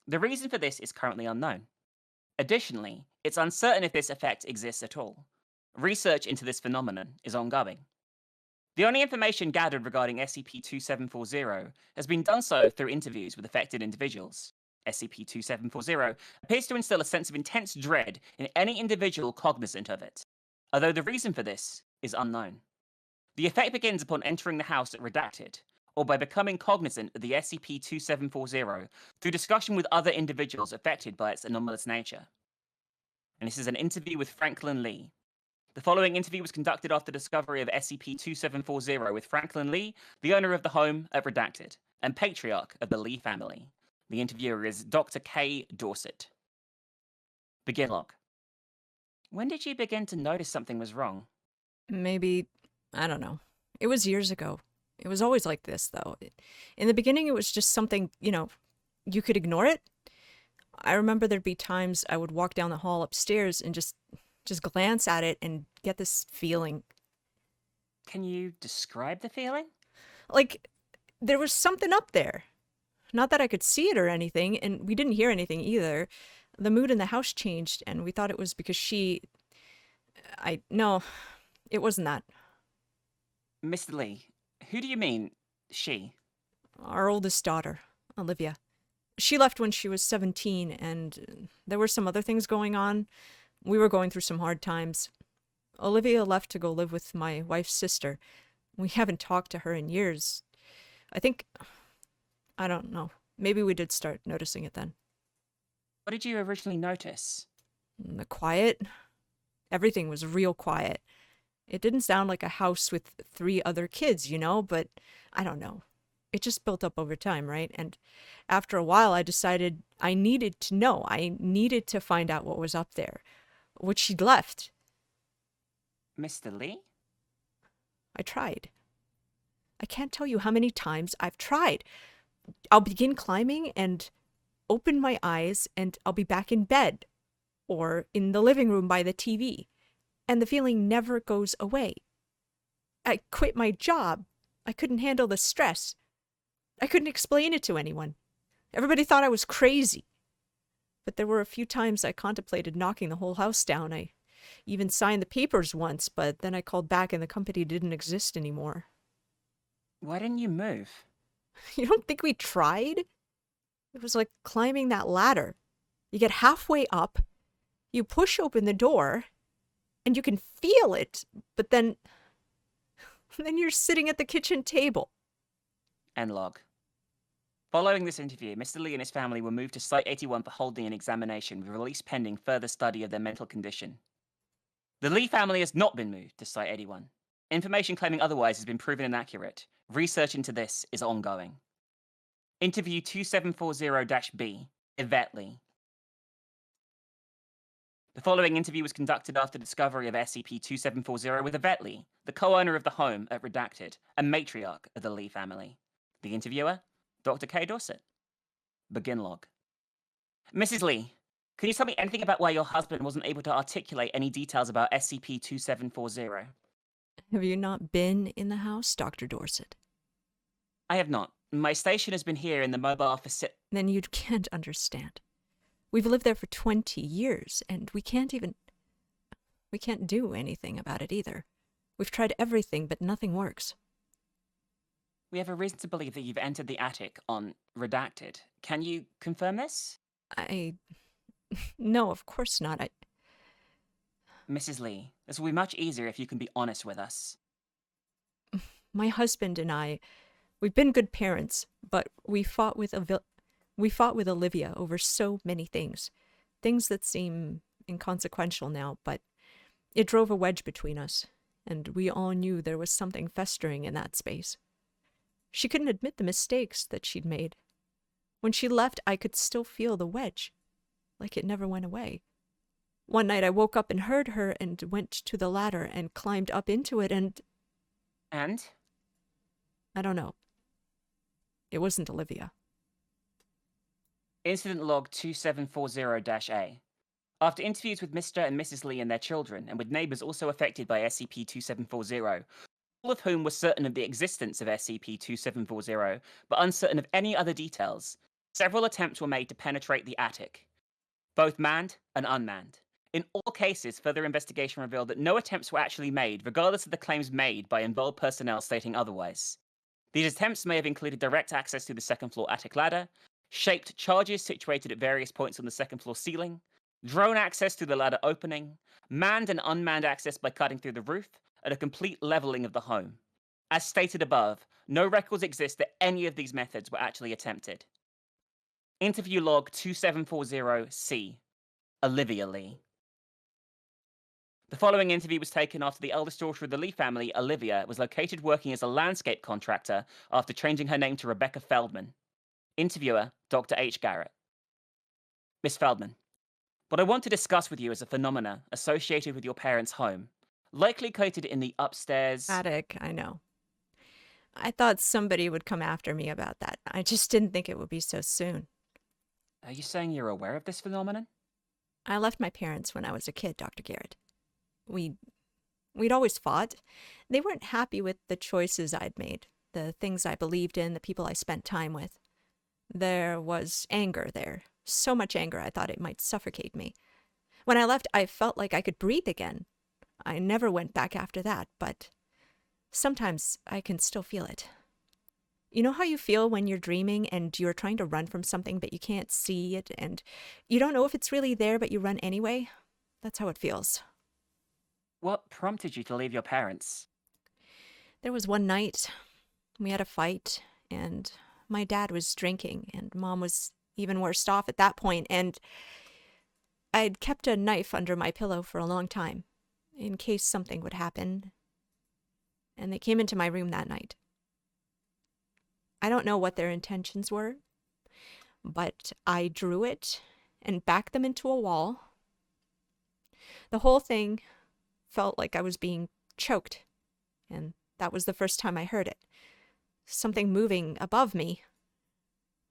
The reason for this is currently unknown. Additionally, it's uncertain if this effect exists at all. Research into this phenomenon is ongoing. The only information gathered regarding SCP-2740 has been done so through interviews with affected individuals. SCP-2740 appears to instill a sense of intense dread in any individual cognizant of it, although the reason for this is unknown. The effect begins upon entering the house at Redacted, or by becoming cognizant of the SCP-2740 through discussion with other individuals affected by its anomalous nature. And this is an interview with Franklin Lee. The following interview was conducted after discovery of SCP-2740 with Franklin Lee, the owner of the home at Redacted, and patriarch of the Lee family. The interviewer is Dr. K. Dorset. Begin log. When did you begin to notice something was wrong? Maybe, I don't know. It was years ago. It was always like this, though. In the beginning, it was just something, you could ignore it. I remember there'd be times I would walk down the hall upstairs and just glance at it and get this feeling. Can you describe the feeling? Like, there was something up there. Not that I could see it or anything, and we didn't hear anything either. The mood in the house changed, and we thought it was because No, it wasn't that. Mr. Lee, who do you mean, she? Our oldest daughter, Olivia. She left when she was 17, and there were some other things going on. We were going through some hard times. Olivia left to go live with my wife's sister. We haven't talked to her in years. I don't know. Maybe we did start noticing it then. What did you originally notice? The quiet. Everything was real quiet. It didn't sound like a house with 3 other kids, but I don't know. It just built up over time, right? And after a while, I decided I needed to know. I needed to find out what was up there, what she'd left. Mr. Lee? I tried. I can't tell you how many times I've tried. I'll begin climbing and open my eyes and I'll be back in bed or in the living room by the TV. And the feeling never goes away. I quit my job. I couldn't handle the stress. I couldn't explain it to anyone. Everybody thought I was crazy. But there were a few times I contemplated knocking the whole house down. I even signed the papers once, but then I called back and the company didn't exist anymore. Why didn't you move? You don't think we tried? It was like climbing that ladder. You get halfway up, you push open the door, and you can feel it, but then you're sitting at the kitchen table. End log. Following this interview, Mr. Lee and his family were moved to Site 81 for holding an examination with release pending further study of their mental condition. The Lee family has not been moved to Site 81. Information claiming otherwise has been proven inaccurate. Research into this is ongoing. Interview 2740-B, Yvette Lee. The following interview was conducted after discovery of SCP-2740 with Yvette Lee, the co-owner of the home at Redacted, and matriarch of the Lee family. The interviewer, Dr. K. Dorset. Begin log. Mrs. Lee, can you tell me anything about why your husband wasn't able to articulate any details about SCP-2740? Have you not been in the house, Dr. Dorset? I have not. My station has been here in the mobile facility. Then you can't understand. We've lived there for 20 years, and we can't do anything about it either. We've tried everything, but nothing works. We have a reason to believe that you've entered the attic on Redacted. Can you confirm this? No, of course not. Mrs. Lee, this will be much easier if you can be honest with us. My husband and I, we've been good parents, but we fought with Olivia over so many things. Things that seem inconsequential now, but it drove a wedge between us, and we all knew there was something festering in that space. She couldn't admit the mistakes that she'd made. When she left, I could still feel the wedge, like it never went away. One night I woke up and heard her and went to the ladder and climbed up into it and And? I don't know. It wasn't Olivia. Incident log 2740-A. After interviews with Mr. and Mrs. Lee and their children, and with neighbors also affected by SCP-2740, all of whom were certain of the existence of SCP-2740, but uncertain of any other details, several attempts were made to penetrate the attic, both manned and unmanned. In all cases, further investigation revealed that no attempts were actually made, regardless of the claims made by involved personnel stating otherwise. These attempts may have included direct access to the second floor attic ladder, shaped charges situated at various points on the second floor ceiling, drone access to the ladder opening, manned and unmanned access by cutting through the roof, and a complete leveling of the home. As stated above, no records exist that any of these methods were actually attempted. Interview log 2740-C. Olivia Lee. The following interview was taken after the eldest daughter of the Lee family, Olivia, was located working as a landscape contractor after changing her name to Rebecca Feldman. Interviewer, Dr. H. Garrett. Miss Feldman, what I want to discuss with you is a phenomena associated with your parents' home, likely located in the upstairs... Attic, I know. I thought somebody would come after me about that. I just didn't think it would be so soon. Are you saying you're aware of this phenomenon? I left my parents when I was a kid, Dr. Garrett. We'd always fought. They weren't happy with the choices I'd made, the things I believed in, the people I spent time with. There was anger there. So much anger I thought it might suffocate me. When I left, I felt like I could breathe again. I never went back after that, but sometimes I can still feel it. You know how you feel when you're dreaming and you're trying to run from something but you can't see it and you don't know if it's really there but you run anyway? That's how it feels. What prompted you to leave your parents? There was one night we had a fight and my dad was drinking and Mom was even worse off at that point, and I'd kept a knife under my pillow for a long time in case something would happen, and they came into my room that night. I don't know what their intentions were, but I drew it and backed them into a wall. The whole thing felt like I was being choked, and that was the first time I heard it. Something moving above me.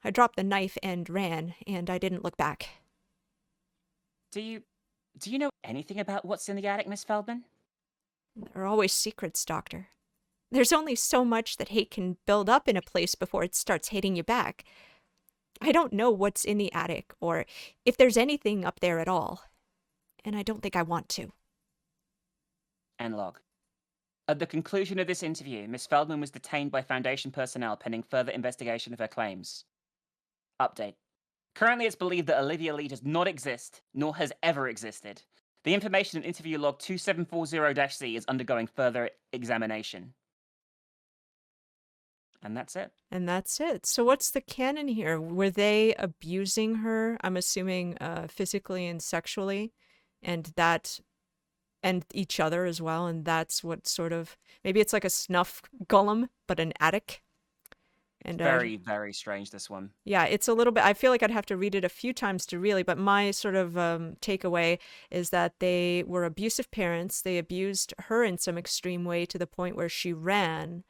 I dropped the knife and ran, and I didn't look back. Do you know anything about what's in the attic, Miss Feldman? There are always secrets, Doctor. There's only so much that hate can build up in a place before it starts hating you back. I don't know what's in the attic, or if there's anything up there at all. And I don't think I want to. End log. At the conclusion of this interview, Miss Feldman was detained by Foundation personnel pending further investigation of her claims. Update. Currently, it's believed that Olivia Lee does not exist, nor has ever existed. The information in interview log 2740-C is undergoing further examination. And that's it. And that's it. So what's the canon here? Were they abusing her, I'm assuming, physically and sexually, and each other as well, and that's what sort of... Maybe it's like a Snuff Golem, but an attic? And very, very strange, this one. Yeah, it's a little bit... I feel like I'd have to read it a few times to really... But my sort of takeaway is that they were abusive parents. They abused her in some extreme way to the point where she ran.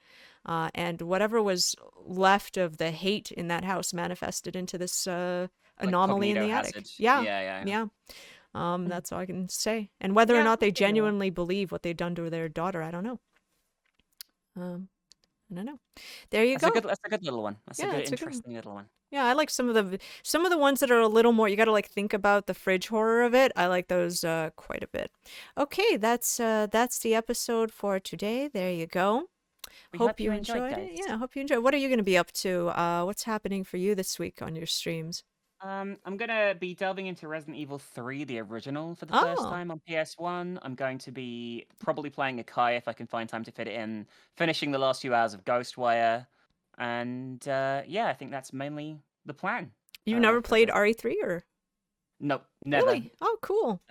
And whatever was left of the hate in that house manifested into this anomaly in the attic. Yeah. That's all I can say. And whether or not they genuinely believe what they've done to their daughter, I don't know. I don't know. There you go. That's a good little one. That's a good, interesting little one. Yeah, I like some of the ones that are a little more, you got to like think about the fridge horror of it. I like those quite a bit. Okay, that's the episode for today. There you go. Hope you enjoyed it. Yeah, hope you enjoyed. What are you going to be up to? What's happening for you this week on your streams? I'm going to be delving into Resident Evil 3, the original, for the first time on PS1. I'm going to be probably playing Akai if I can find time to fit it in, finishing the last few hours of Ghostwire, and I think that's mainly the plan. You've never played RE3 or? Nope, never. Really? Oh, cool.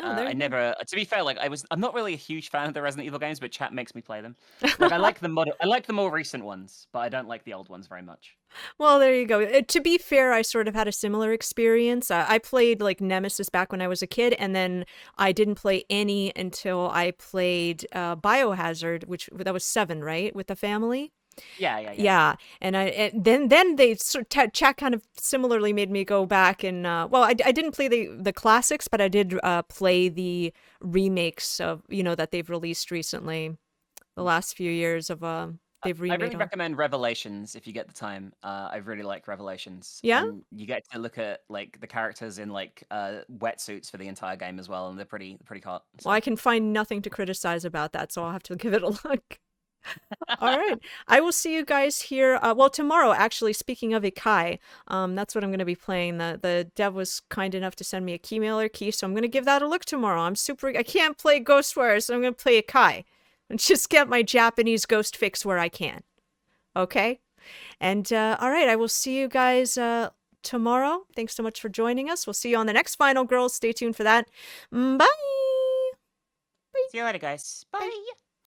Oh, there I you go. never, to be fair, like I'm not really a huge fan of the Resident Evil games, but chat makes me play them. Like I like the more recent ones, but I don't like the old ones very much. Well, there you go. To be fair, I sort of had a similar experience. I played like Nemesis back when I was a kid, and then I didn't play any until I played Biohazard, which that was 7, right, with the family. Yeah. Yeah, and then they sort of chat kind of similarly made me go back and well, I didn't play the classics, but I did play the remakes of that they've released recently, the last few years of they've I remade really them. recommend Revelations if you get the time. I really like Revelations. Yeah? And you get to look at like the characters in like wetsuits for the entire game as well, and they're pretty hot. Well, I can find nothing to criticize about that, so I'll have to give it a look. All right. I will see you guys here. Well, tomorrow, actually, speaking of Ikai, that's what I'm going to be playing. The dev was kind enough to send me a keymailer key, so I'm going to give that a look tomorrow. I can't play Ghostwire, so I'm going to play Ikai and just get my Japanese ghost fix where I can. Okay? And, all right, I will see you guys tomorrow. Thanks so much for joining us. We'll see you on the next Final Girls. Stay tuned for that. Bye! See you later, guys. Bye.